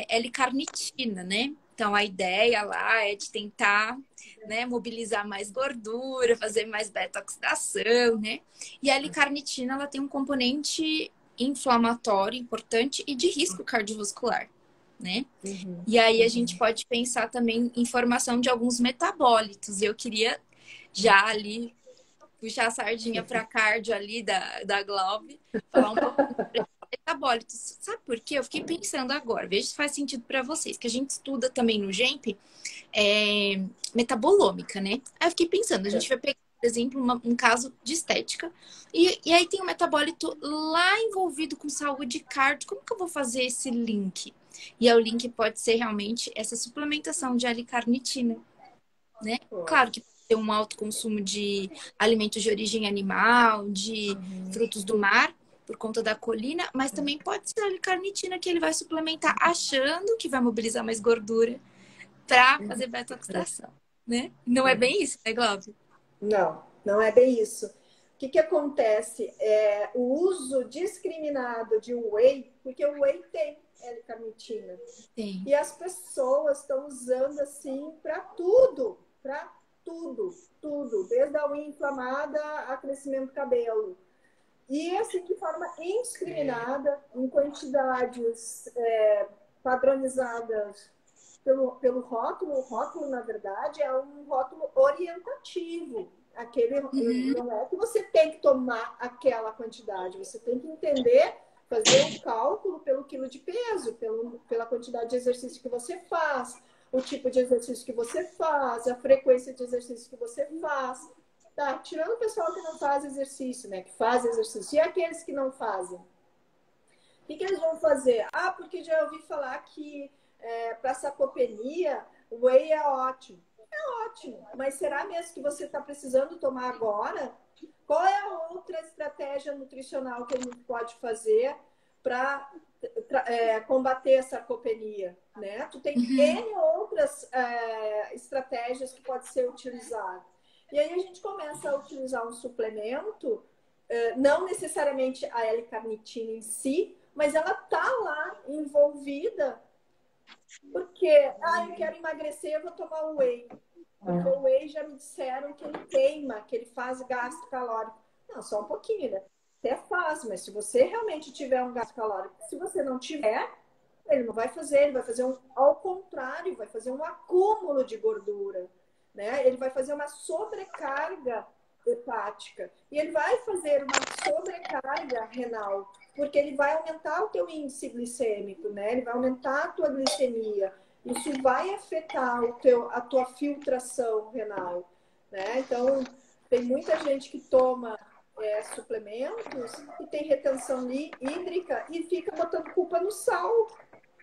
L-carnitina, né? Então, a ideia lá é de tentar, né, mobilizar mais gordura, fazer mais beta-oxidação, né? E a L-carnitina, ela tem um componente inflamatório importante e de risco cardiovascular, né? E aí a gente pode pensar também em formação de alguns metabólitos. Eu queria já ali puxar a sardinha para cardio ali da Glaube, falar um pouco sobre metabólitos. Sabe por quê? Eu fiquei pensando agora, veja se faz sentido para vocês, que a gente estuda também no GEMP metabolômica, né? Aí eu fiquei pensando, a gente vai pegar, por exemplo, um caso de estética, e aí tem um metabólito lá envolvido com saúde cardio. Como que eu vou fazer esse link? E aí o link pode ser realmente essa suplementação de L-carnitina, né? Claro que ter um alto consumo de alimentos de origem animal, de frutos do mar, por conta da colina, mas também pode ser a L-carnitina que ele vai suplementar achando que vai mobilizar mais gordura para fazer beta-oxidação, né? Não é bem isso, né, Glaucia? Não, não é bem isso. O que acontece? O uso discriminado de whey, porque o whey tem L-carnitina. Sim. E as pessoas estão usando assim para tudo, tudo, desde a unha inflamada a crescimento do cabelo. E assim, de forma indiscriminada, em quantidades padronizadas pelo rótulo. O rótulo, na verdade, é um rótulo orientativo. Não é que você tem que tomar aquela quantidade, você tem que entender, fazer um cálculo pelo quilo de peso, pela quantidade de exercício que você faz, o tipo de exercício que você faz, a frequência de exercício que você faz. Tá, tirando o pessoal que não faz exercício, né? Que faz exercício. E aqueles que não fazem? O que eles vão fazer? Ah, porque já ouvi falar que para sarcopenia o whey é ótimo. É ótimo, mas será mesmo que você está precisando tomar agora? Qual é a outra estratégia nutricional que a gente pode fazer para combater a sarcopenia? Né? Tu tem N outras estratégias que podem ser utilizadas. E aí a gente começa a utilizar um suplemento, não necessariamente a L-carnitina em si, mas ela tá lá envolvida porque, eu quero emagrecer, eu vou tomar o whey. Porque o whey já me disseram que ele queima, que ele faz gasto calórico. Não, só um pouquinho, né? Até faz, mas se você realmente tiver um gasto calórico, se você não tiver, ele não vai fazer, ele vai fazer ao contrário, vai fazer um acúmulo de gordura, né? Ele vai fazer uma sobrecarga hepática e ele vai fazer uma sobrecarga renal, porque ele vai aumentar o teu índice glicêmico, né? Ele vai aumentar a tua glicemia. Isso vai afetar a tua filtração renal, né? Então, tem muita gente que toma suplementos e tem retenção hídrica e fica botando culpa no sal.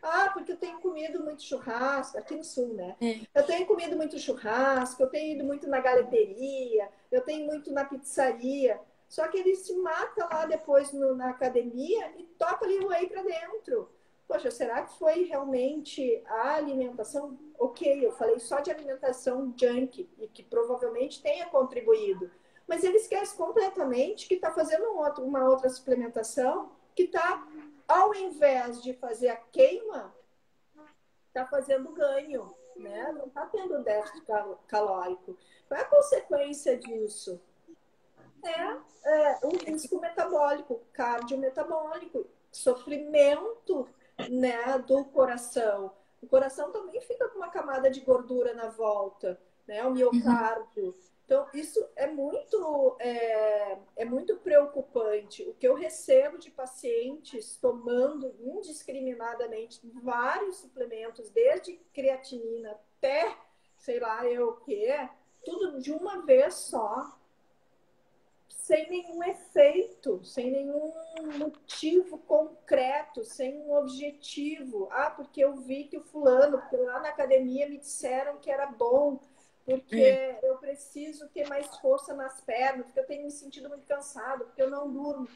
Ah, porque eu tenho comido muito churrasco, aqui no sul, né? Eu tenho comido muito churrasco, eu tenho ido muito na galeteria, eu tenho muito na pizzaria. Só que ele se mata lá depois na academia e toca ali o whey para dentro. Poxa, será que foi realmente a alimentação? Ok, eu falei só de alimentação junk e que provavelmente tenha contribuído. Mas ele esquece completamente que está fazendo uma outra suplementação que está, ao invés de fazer a queima, está fazendo ganho, né? Não está tendo déficit calórico. Qual é a consequência disso? Um risco metabólico, cardiometabólico, sofrimento, né, do coração. O coração também fica com uma camada de gordura na volta, né? O miocárdio. Então, isso é muito preocupante. O que eu recebo de pacientes tomando indiscriminadamente vários suplementos, desde creatinina até, sei lá, tudo de uma vez só, sem nenhum efeito, sem nenhum motivo concreto, sem um objetivo. Ah, porque eu vi que o fulano, porque lá na academia me disseram que era bom, porque eu preciso ter mais força nas pernas, porque eu tenho me sentido muito cansado, porque eu não durmo.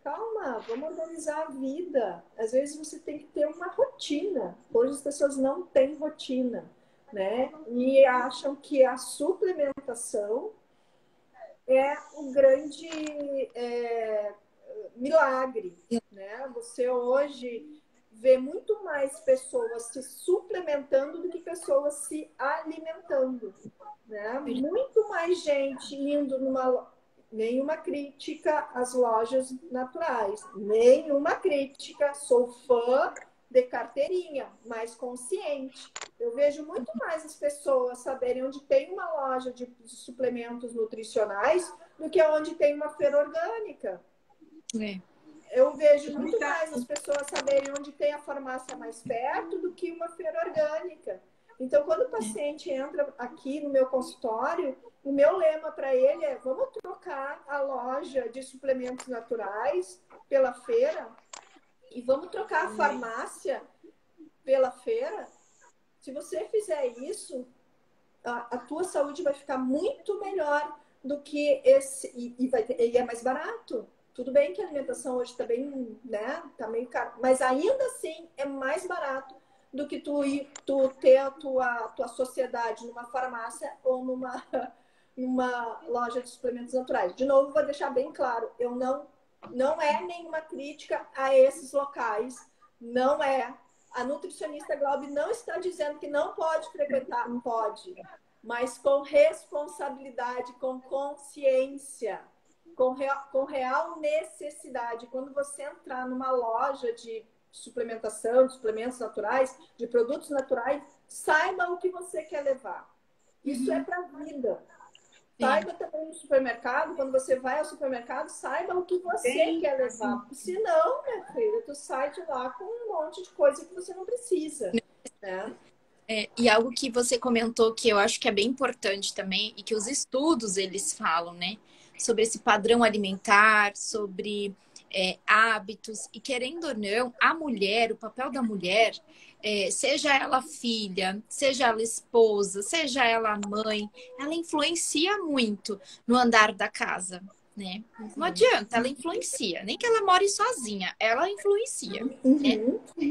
Calma, vamos organizar a vida. Às vezes você tem que ter uma rotina. Hoje as pessoas não têm rotina, né? E acham que a suplementação é um grande milagre, né? Você hoje vê muito mais pessoas se suplementando do que pessoas se alimentando, né? Muito mais gente indo numa... Nenhuma crítica às lojas naturais, nenhuma crítica, sou fã de carteirinha, mais consciente. Eu vejo muito mais as pessoas saberem onde tem uma loja de suplementos nutricionais do que onde tem uma feira orgânica. Eu vejo muito mais as pessoas saberem onde tem a farmácia mais perto do que uma feira orgânica. Então, quando o paciente entra aqui no meu consultório, o meu lema para ele é: vamos trocar a loja de suplementos naturais pela feira e vamos trocar a farmácia pela feira. Se você fizer isso, a tua saúde vai ficar muito melhor do que esse... E é mais barato. Tudo bem que a alimentação hoje está bem, né? Tá meio caro, mas ainda assim é mais barato do que tu ter a tua sociedade numa farmácia ou numa loja de suplementos naturais. De novo, vou deixar bem claro, eu não é nenhuma crítica a esses locais, não é. A nutricionista Glaube não está dizendo que não pode frequentar, pode, mas com responsabilidade, com consciência, com real necessidade. Quando você entrar numa loja de suplementação, de suplementos naturais, de produtos naturais, saiba o que você quer levar. Isso é para a vida. Saiba também no supermercado, quando você vai ao supermercado, saiba o que você quer levar. Senão, minha filha, tu sai de lá com um monte de coisa que você não precisa, né? E algo que você comentou que eu acho que é bem importante também, e que os estudos eles falam, né? Sobre esse padrão alimentar, sobre hábitos, e querendo ou não, a mulher, o papel da mulher, seja ela filha, seja ela esposa, seja ela mãe, ela influencia muito no andar da casa, né? Não adianta, ela influencia, nem que ela more sozinha, ela influencia, né?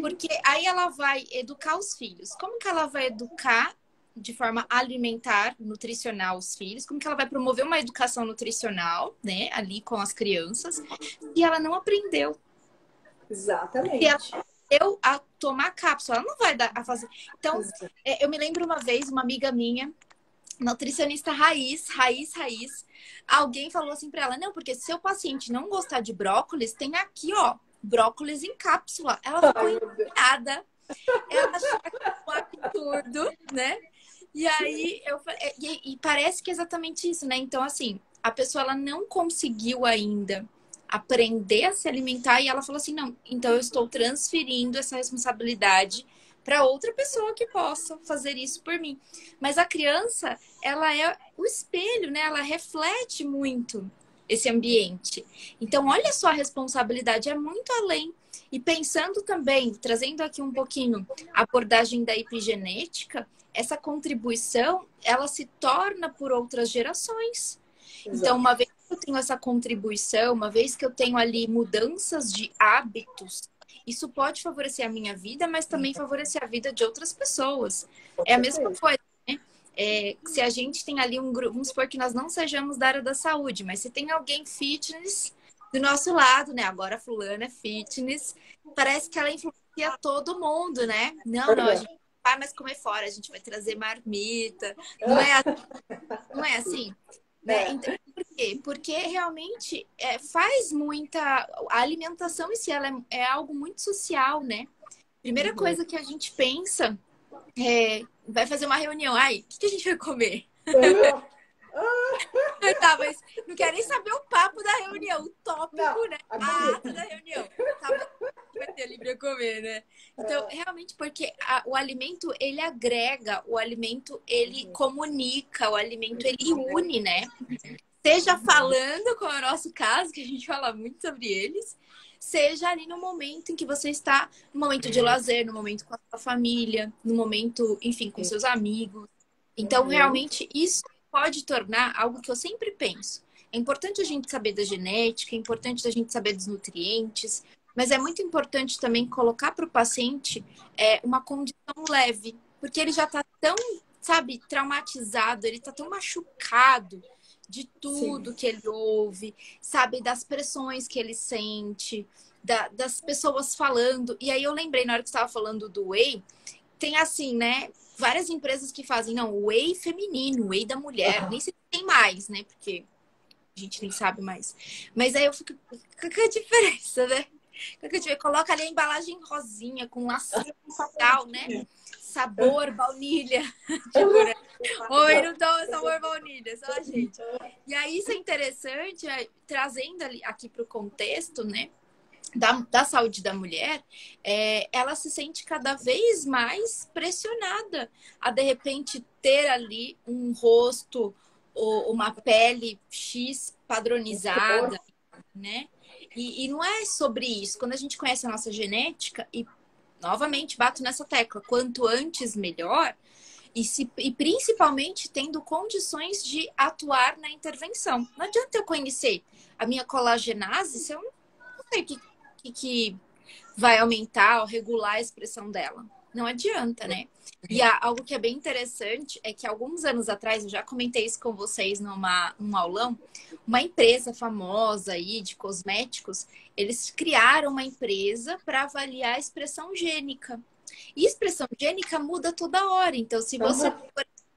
Porque aí ela vai educar os filhos. Como que ela vai educar de forma alimentar, nutricional os filhos? Como que ela vai promover uma educação nutricional, né, ali com as crianças, e ela não aprendeu? Exatamente. Se ela aprendeu a tomar cápsula, ela não vai dar a fazer. Então, eu me lembro uma vez, uma amiga minha, nutricionista raiz, alguém falou assim para ela: não, porque se seu paciente não gostar de brócolis, tem aqui, ó, brócolis em cápsula. Ela ficou indignada. Ela achou um absurdo, né? E aí, e parece que é exatamente isso, né? Então, assim, a pessoa ela não conseguiu ainda aprender a se alimentar e ela falou assim: não, então eu estou transferindo essa responsabilidade para outra pessoa que possa fazer isso por mim. Mas a criança, ela é o espelho, né? Ela reflete muito esse ambiente. Então, olha só, a responsabilidade é muito além. E pensando também, trazendo aqui um pouquinho a abordagem da epigenética, essa contribuição, ela se torna por outras gerações. Exato. Então, uma vez que eu tenho essa contribuição, uma vez que eu tenho ali mudanças de hábitos, isso pode favorecer a minha vida, mas também favorecer a vida de outras pessoas. É a mesma coisa, né? Se a gente tem ali um grupo, vamos supor que nós não sejamos da área da saúde, mas se tem alguém fitness do nosso lado, né? Agora a fulana é fitness, parece que ela influencia todo mundo, né? Não, a gente não vai mais comer fora, a gente vai trazer marmita. Não é assim? Né? Então, por quê? Porque realmente faz muita... A alimentação em si, ela é algo muito social, né? Primeira coisa que a gente pensa vai fazer uma reunião. Ai, o que a gente vai comer? Tá, mas não quero nem saber o papo da reunião, o tópico, não, né? A ata da reunião. Tá, vai ter ali pra comer, né? Então, realmente, porque o alimento, ele agrega, o alimento, ele comunica, o alimento, ele une, né? Seja falando, como é o nosso caso, que a gente fala muito sobre eles, seja ali no momento em que você está, no momento de lazer, no momento com a sua família, no momento, enfim, com seus amigos. Então, realmente, isso pode tornar algo que eu sempre penso. É importante a gente saber da genética, é importante a gente saber dos nutrientes, mas é muito importante também colocar para o paciente uma condição leve, porque ele já está tão, sabe, traumatizado, ele está tão machucado de tudo que ele ouve, sabe, das pressões que ele sente, das pessoas falando. E aí eu lembrei, na hora que você estava falando do whey, tem assim, né, várias empresas que fazem, não, whey feminino, whey da mulher, nem sei se tem mais, né, porque a gente nem sabe mais. Mas aí eu fico, qual que é a diferença, né? Coloca ali a embalagem rosinha, com lacinho tal, né? Sabor baunilha. Oi, não dá sabor baunilha, só a gente. E aí isso é interessante, trazendo aqui para o contexto, né? Da saúde da mulher, ela se sente cada vez mais pressionada a, de repente, ter ali um rosto ou uma pele X padronizada, né? E não é sobre isso. Quando a gente conhece a nossa genética, e novamente bato nessa tecla, quanto antes melhor, e principalmente tendo condições de atuar na intervenção. Não adianta eu conhecer a minha colagenase se eu não sei o que vai aumentar ou regular a expressão dela. Não adianta, né? E algo que é bem interessante é que alguns anos atrás, eu já comentei isso com vocês num aulão, uma empresa famosa aí de cosméticos, eles criaram uma empresa para avaliar a expressão gênica. E expressão gênica muda toda hora. Então, se você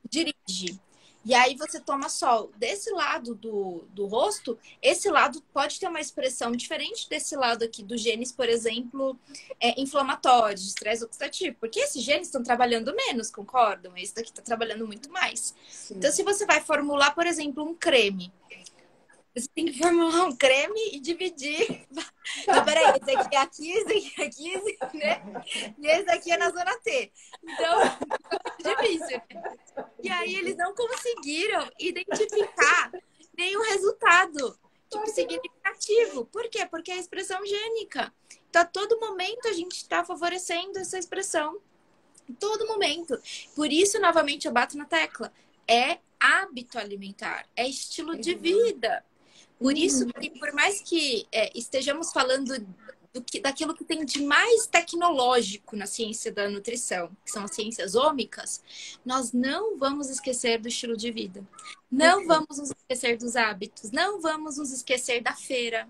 dirige e aí você toma sol desse lado do rosto, esse lado pode ter uma expressão diferente desse lado aqui do genes, por exemplo, inflamatório, de estresse oxidativo. Porque esses genes estão trabalhando menos, concordam? Esse daqui está trabalhando muito mais. Sim. Então, se você vai formular, por exemplo, um creme, você tem que formular um creme e dividir. Não, peraí, esse aqui é a 15, esse aqui é a 15, né? E esse aqui é na zona T. Então, é difícil. E aí eles não conseguiram identificar nenhum resultado, tipo, significativo. Por quê? Porque é a expressão gênica. Então, a todo momento a gente está favorecendo essa expressão. Em todo momento. Por isso, novamente, eu bato na tecla. É hábito alimentar, é estilo de vida. Por isso que, por mais que estejamos falando daquilo que tem de mais tecnológico na ciência da nutrição, que são as ciências ômicas, nós não vamos esquecer do estilo de vida. Não vamos nos esquecer dos hábitos. Não vamos nos esquecer da feira.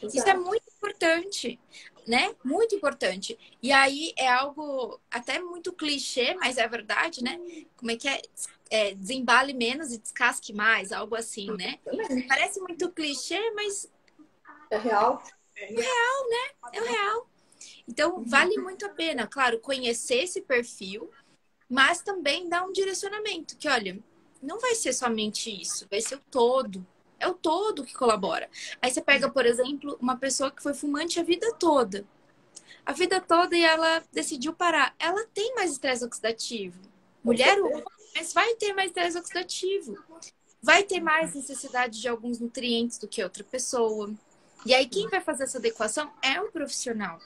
Exato. Isso é muito importante, né? Muito importante. E aí é algo até muito clichê, mas é verdade, né? Como é que é? Desembale menos e descasque mais, algo assim, né? Parece muito clichê, mas é real. É real, né? É real. Então, vale muito a pena, claro, conhecer esse perfil, mas também dar um direcionamento, que, olha, não vai ser somente isso, vai ser o todo. É o todo que colabora. Aí você pega, por exemplo, uma pessoa que foi fumante a vida toda. A vida toda e ela decidiu parar. Ela tem mais estresse oxidativo. Mulher, mas vai ter mais estresse oxidativo. Vai ter mais necessidade de alguns nutrientes do que outra pessoa. E aí, quem vai fazer essa adequação é um profissional.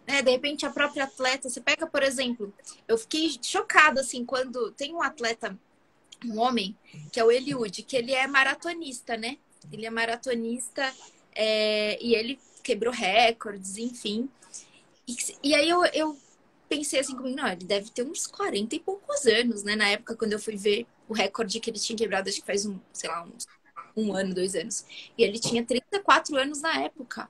Né? De repente, a própria atleta, você pega, por exemplo, eu fiquei chocada, assim, quando tem um atleta, um homem, que é o Eliud, que ele é maratonista, né? Ele é maratonista e ele quebrou recordes, enfim. E aí eu pensei assim comigo, não, ele deve ter uns 40 e poucos anos, né? Na época, quando eu fui ver o recorde que ele tinha quebrado, acho que faz um ano, 2 anos. E ele tinha 34 anos na época.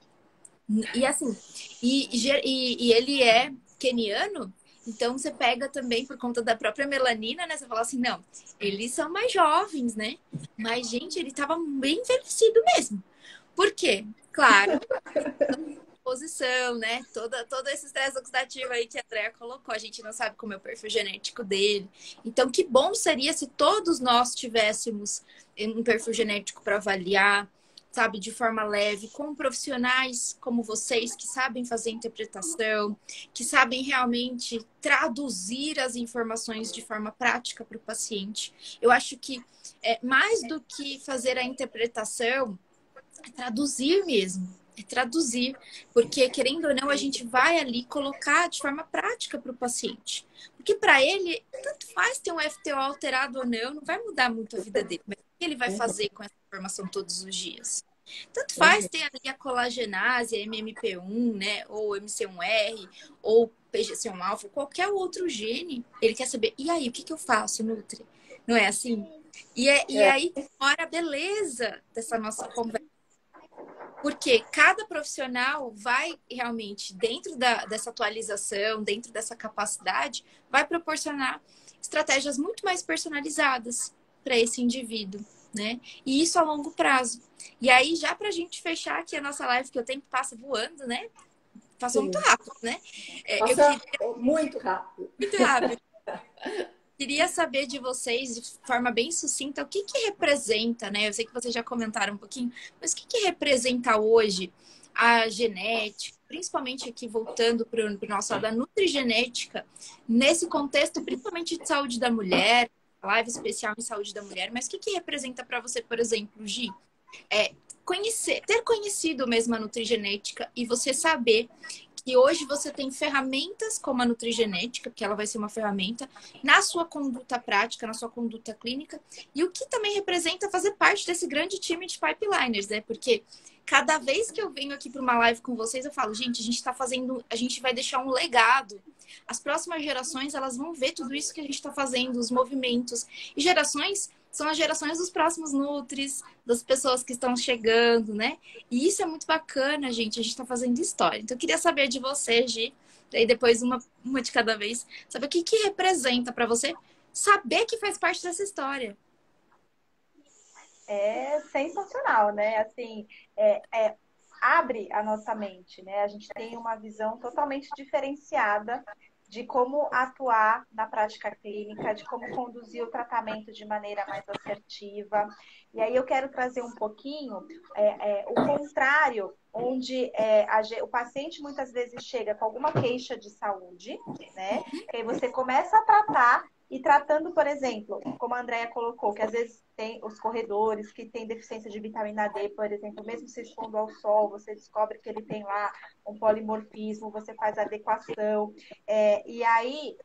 E assim, e ele é queniano, então você pega também por conta da própria melanina, né? Você fala assim, não, eles são mais jovens, né? Mas, gente, ele tava bem envelhecido mesmo. Por quê? Claro, posição, né? Todo esse estresse oxidativo aí que a Andrea colocou. A gente não sabe como é o perfil genético dele. Então, que bom seria se todos nós tivéssemos um perfil genético para avaliar, sabe, de forma leve, com profissionais como vocês, que sabem fazer interpretação, que sabem realmente traduzir as informações de forma prática para o paciente. Eu acho que mais do que fazer a interpretação, é traduzir mesmo. É traduzir, porque querendo ou não, a gente vai ali colocar de forma prática para o paciente. Porque para ele, tanto faz ter um FTO alterado ou não vai mudar muito a vida dele. Mas o que ele vai fazer com essa informação todos os dias? Tanto faz ter ali a colagenase, a MMP1, né? Ou MC1R, ou PGC1-alfa, qualquer outro gene. Ele quer saber, e aí, o que eu faço, Nutri? Não é assim? E aí que mora a beleza dessa nossa conversa. Porque cada profissional vai realmente, dentro dessa atualização, dentro dessa capacidade, vai proporcionar estratégias muito mais personalizadas para esse indivíduo, né? E isso a longo prazo. E aí, já para a gente fechar aqui a nossa live, que o tempo passa voando, né? Passou muito rápido, né? Passa muito rápido. Muito rápido. Queria saber de vocês, de forma bem sucinta, o que representa, né? Eu sei que vocês já comentaram um pouquinho, mas o que representa hoje a genética, principalmente aqui voltando para o nosso lado da nutrigenética, nesse contexto, principalmente de saúde da mulher, live especial em saúde da mulher, mas o que representa para você, por exemplo, Gi? Ter conhecido mesmo a nutrigenética e você saber que hoje você tem ferramentas como a nutrigenética, que ela vai ser uma ferramenta, na sua conduta prática, na sua conduta clínica, e o que também representa fazer parte desse grande time de pipeliners, né? Porque cada vez que eu venho aqui para uma live com vocês, eu falo, gente, a gente vai deixar um legado. As próximas gerações, elas vão ver tudo isso que a gente está fazendo, os movimentos. E gerações são as gerações dos próximos Nutris, das pessoas que estão chegando, né? E isso é muito bacana, gente. A gente está fazendo história. Então, eu queria saber de você, Gi, e depois uma de cada vez, saber o que representa para você saber que faz parte dessa história. É sensacional, né? Assim, abre a nossa mente, né? A gente tem uma visão totalmente diferenciada de como atuar na prática clínica, de como conduzir o tratamento de maneira mais assertiva. E aí eu quero trazer um pouquinho o contrário, onde o paciente muitas vezes chega com alguma queixa de saúde, né? Que aí você começa a tratar e tratando, por exemplo, como a Andrea colocou, que às vezes tem os corredores que têm deficiência de vitamina D, por exemplo, mesmo se expondo ao sol, você descobre que ele tem lá um polimorfismo, você faz adequação, e aí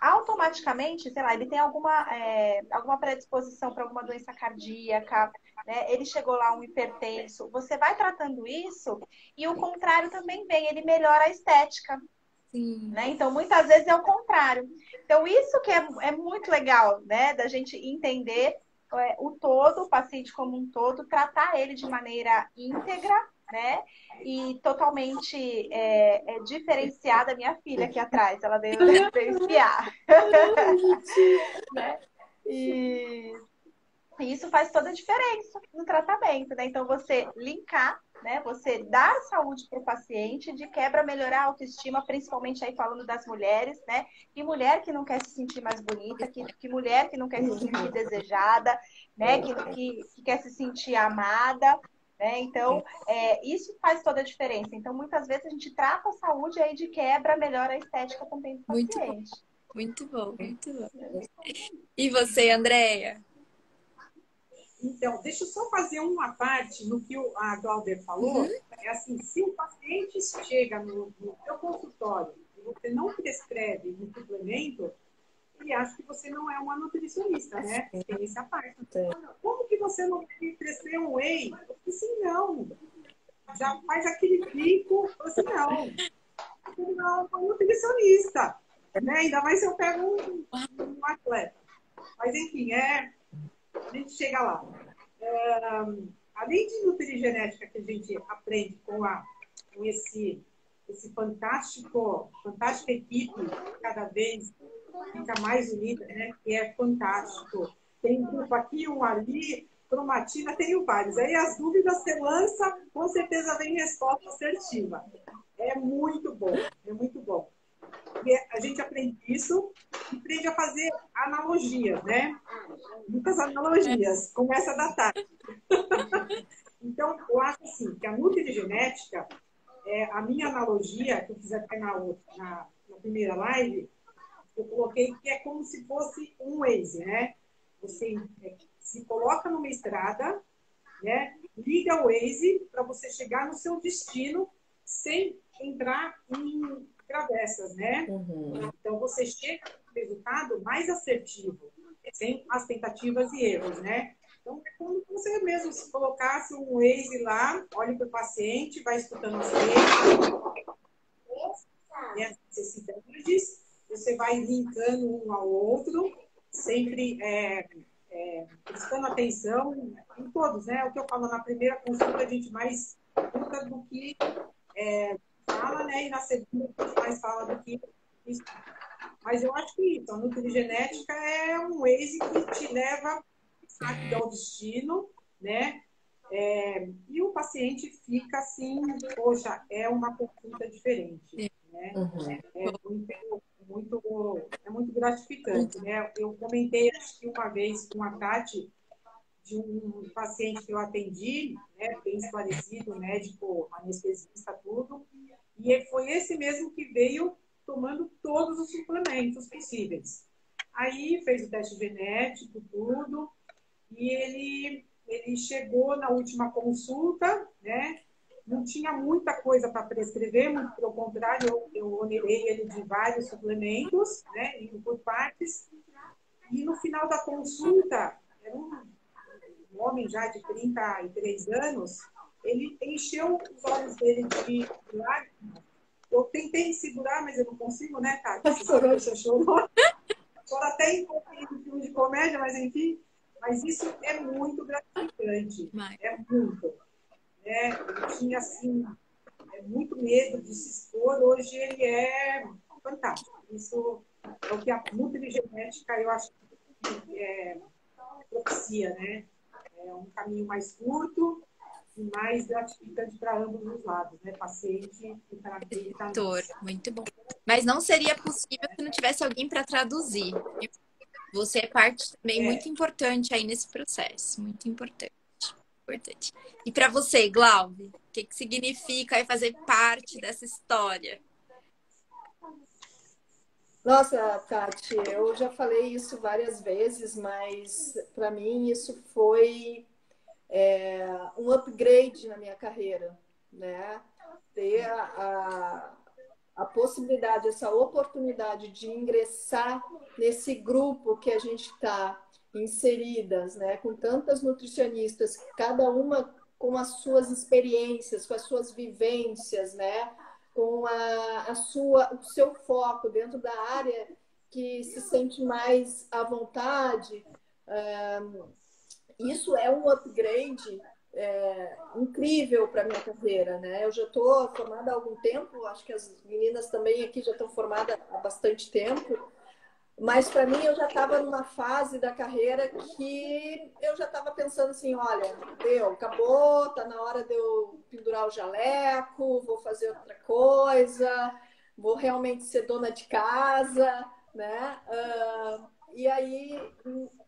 automaticamente, sei lá, ele tem alguma predisposição para alguma doença cardíaca, né? Ele chegou lá um hipertenso, você vai tratando isso e o contrário também vem, ele melhora a estética. Né? Então, muitas vezes é o contrário. Então, isso que é muito legal, né? Da gente entender o todo, o paciente como um todo, tratar ele de maneira íntegra, né? E totalmente diferenciada. Minha filha aqui atrás, ela veio diferenciar. Né? E isso faz toda a diferença no tratamento, né? Então, você linkar, né? Você dar saúde para o paciente, de quebra melhorar a autoestima, principalmente aí falando das mulheres, né? Que mulher que não quer se sentir mais bonita, que mulher que não quer se sentir desejada, né? Que quer se sentir amada, né? Então, isso faz toda a diferença. Então, muitas vezes a gente trata a saúde aí de quebra, melhora a estética também do paciente. Muito bom, muito bom. E você, Andrea? Então, deixa eu só fazer uma parte no que a Glauber falou. É assim, se o paciente chega no seu consultório e você não prescreve um suplemento, ele acha que você não é uma nutricionista, né? Tem essa parte. Como que você não prescreve um whey? Eu falei assim, não. Já faz aquele pico. Eu falei assim, não. Não é uma nutricionista. Né? Ainda mais se eu pego um atleta. Mas, enfim, a gente chega lá. Além de nutrigenética que a gente aprende com esse fantástica equipe, cada vez fica mais unida, né? Que é fantástico. Tem um grupo aqui, um ali, cromatina, tem vários. Aí as dúvidas você lança, com certeza vem resposta assertiva. É muito bom, é muito bom. E a gente aprende isso e aprende a fazer analogias, né? Muitas analogias, como essa da Tati. Então, eu acho assim, que a nutrigenética, a minha analogia, que eu fiz até na primeira live, eu coloquei que é como se fosse um Waze, né? Você se coloca numa estrada, né? Liga o Waze para você chegar no seu destino sem entrar em travessas, né? Uhum. Então, você chega no resultado mais assertivo, sem as tentativas e erros, né? Então, é como se você mesmo se colocasse um Waze lá, olha para o paciente, vai escutando as as necessidades, você vai linkando um ao outro, sempre prestando atenção em todos, né? O que eu falo na primeira consulta, a gente mais escuta do que fala, né? E na segunda, a gente mais fala do que isso. Mas eu acho que isso, a nutrigenética é um Waze que te leva rápido ao destino, né? E o paciente fica assim, poxa, é uma consulta diferente, né? Uhum. É muito gratificante, né? Eu comentei, acho que uma vez com a Tati, de um paciente que eu atendi, né, bem esclarecido, médico, anestesista, tudo, e foi esse mesmo que veio tomando todos os suplementos possíveis. Aí fez o teste genético, tudo, e ele chegou na última consulta, né? Não tinha muita coisa para prescrever, muito pelo contrário, eu onerei ele de vários suplementos, né? Indo por partes. E no final da consulta, era um homem já de 33 anos, ele encheu os olhos dele de lágrimas. Eu tentei segurar, mas eu não consigo, né, Tati? Você sabe que você chorou. Chora até em filme de comédia, mas enfim. Mas isso é muito gratificante. É muito. Né? Ele tinha, assim, muito medo de se expor. Hoje ele é fantástico. Isso é o que a nutrigenética, eu acho que propicia, né? É um caminho mais curto e mais gratificante para ambos os lados, né? Paciente e para Doutor, muito bom. Mas não seria possível se não tivesse alguém para traduzir. Você é parte também muito importante aí nesse processo. Muito importante. Importante. E para você, Glaube, o que significa aí fazer parte dessa história? Nossa, Tati, eu já falei isso várias vezes, mas para mim isso foi um upgrade na minha carreira, né? Ter a possibilidade, essa oportunidade de ingressar nesse grupo que a gente está inseridas, né? Com tantas nutricionistas, cada uma com as suas experiências, com as suas vivências, né? Com o seu foco dentro da área que se sente mais à vontade. Isso é um upgrade incrível para a minha carreira, né? Eu já estou formada há algum tempo, acho que as meninas também aqui já estão formadas há bastante tempo, mas para mim eu já estava numa fase da carreira que eu já estava pensando assim, olha, acabou, tá na hora de eu pendurar o jaleco, vou fazer outra coisa, vou realmente ser dona de casa, né? E aí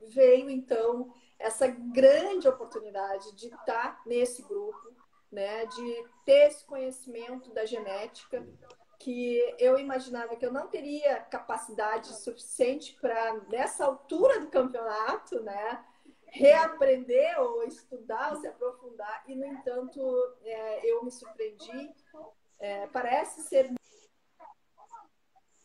veio então essa grande oportunidade de estar nesse grupo, né? De ter esse conhecimento da genética, que eu imaginava que eu não teria capacidade suficiente para, nessa altura do campeonato, né, reaprender ou estudar ou se aprofundar, e, no entanto, eu me surpreendi. Parece ser...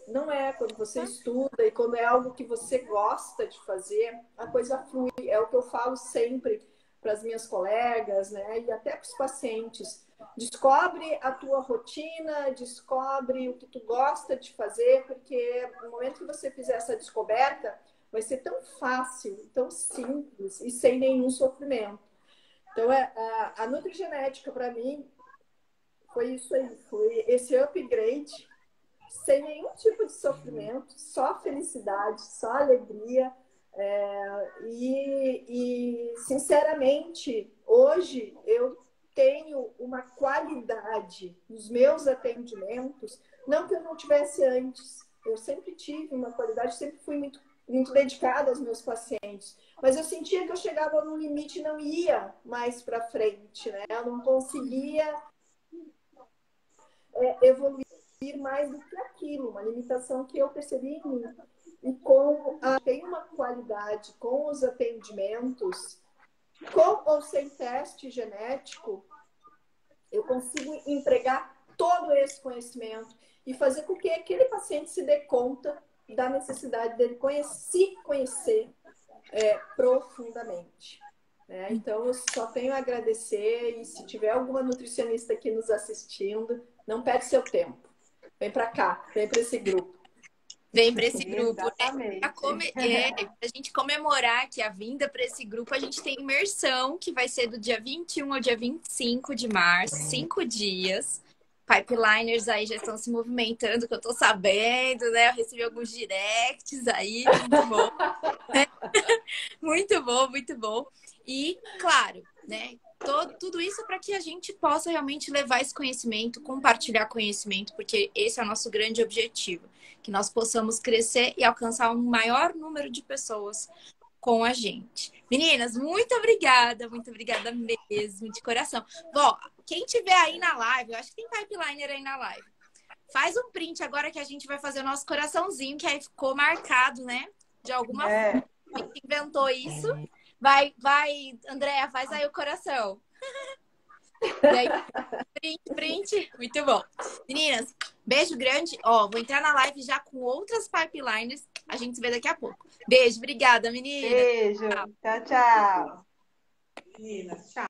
Não é quando você estuda e quando é algo que você gosta de fazer, a coisa flui. É o que eu falo sempre para as minhas colegas, né, e até para os pacientes. Descobre a tua rotina, descobre o que tu gosta de fazer, porque no momento que você fizer essa descoberta, vai ser tão fácil, tão simples e sem nenhum sofrimento. Então, a nutrigenética, para mim, foi isso aí. Foi esse upgrade, sem nenhum tipo de sofrimento, só felicidade, só alegria. Sinceramente, hoje eu tenho uma qualidade nos meus atendimentos, não que eu não tivesse antes, eu sempre tive uma qualidade, sempre fui muito muito dedicada aos meus pacientes. Mas eu sentia que eu chegava num limite e não ia mais para frente, né? Eu não conseguia evoluir mais do que aquilo, uma limitação que eu percebi em mim. E como tem uma qualidade com os atendimentos, com ou sem teste genético, eu consigo entregar todo esse conhecimento e fazer com que aquele paciente se dê conta da necessidade dele se conhecer profundamente. Né? Então, eu só tenho a agradecer, e se tiver alguma nutricionista aqui nos assistindo, não perde seu tempo. Vem para cá, vem para esse grupo. Vem para esse grupo, Exatamente. né? Pra gente comemorar que a vinda para esse grupo, a gente tem imersão, que vai ser do dia 21 ao dia 25 de março, 5 dias. Pipeliners aí já estão se movimentando, que eu tô sabendo, né? Eu recebi alguns directs aí, muito bom. Muito bom, muito bom. E, claro, né? Tudo isso para que a gente possa realmente levar esse conhecimento, compartilhar conhecimento, porque esse é o nosso grande objetivo. Que nós possamos crescer e alcançar um maior número de pessoas com a gente. Meninas, muito obrigada mesmo, de coração. Bom, quem tiver aí na live, eu acho que tem pipeliner aí na live. Faz um print agora que a gente vai fazer o nosso coraçãozinho, que aí ficou marcado, né? De alguma forma. Quem inventou isso? Vai, Andréa, faz aí o coração. E aí, print. Muito bom. Meninas, beijo grande. Ó, vou entrar na live já com outras pipeliners. A gente se vê daqui a pouco. Beijo, obrigada, meninas. Beijo. Tchau, tchau. Meninas, tchau.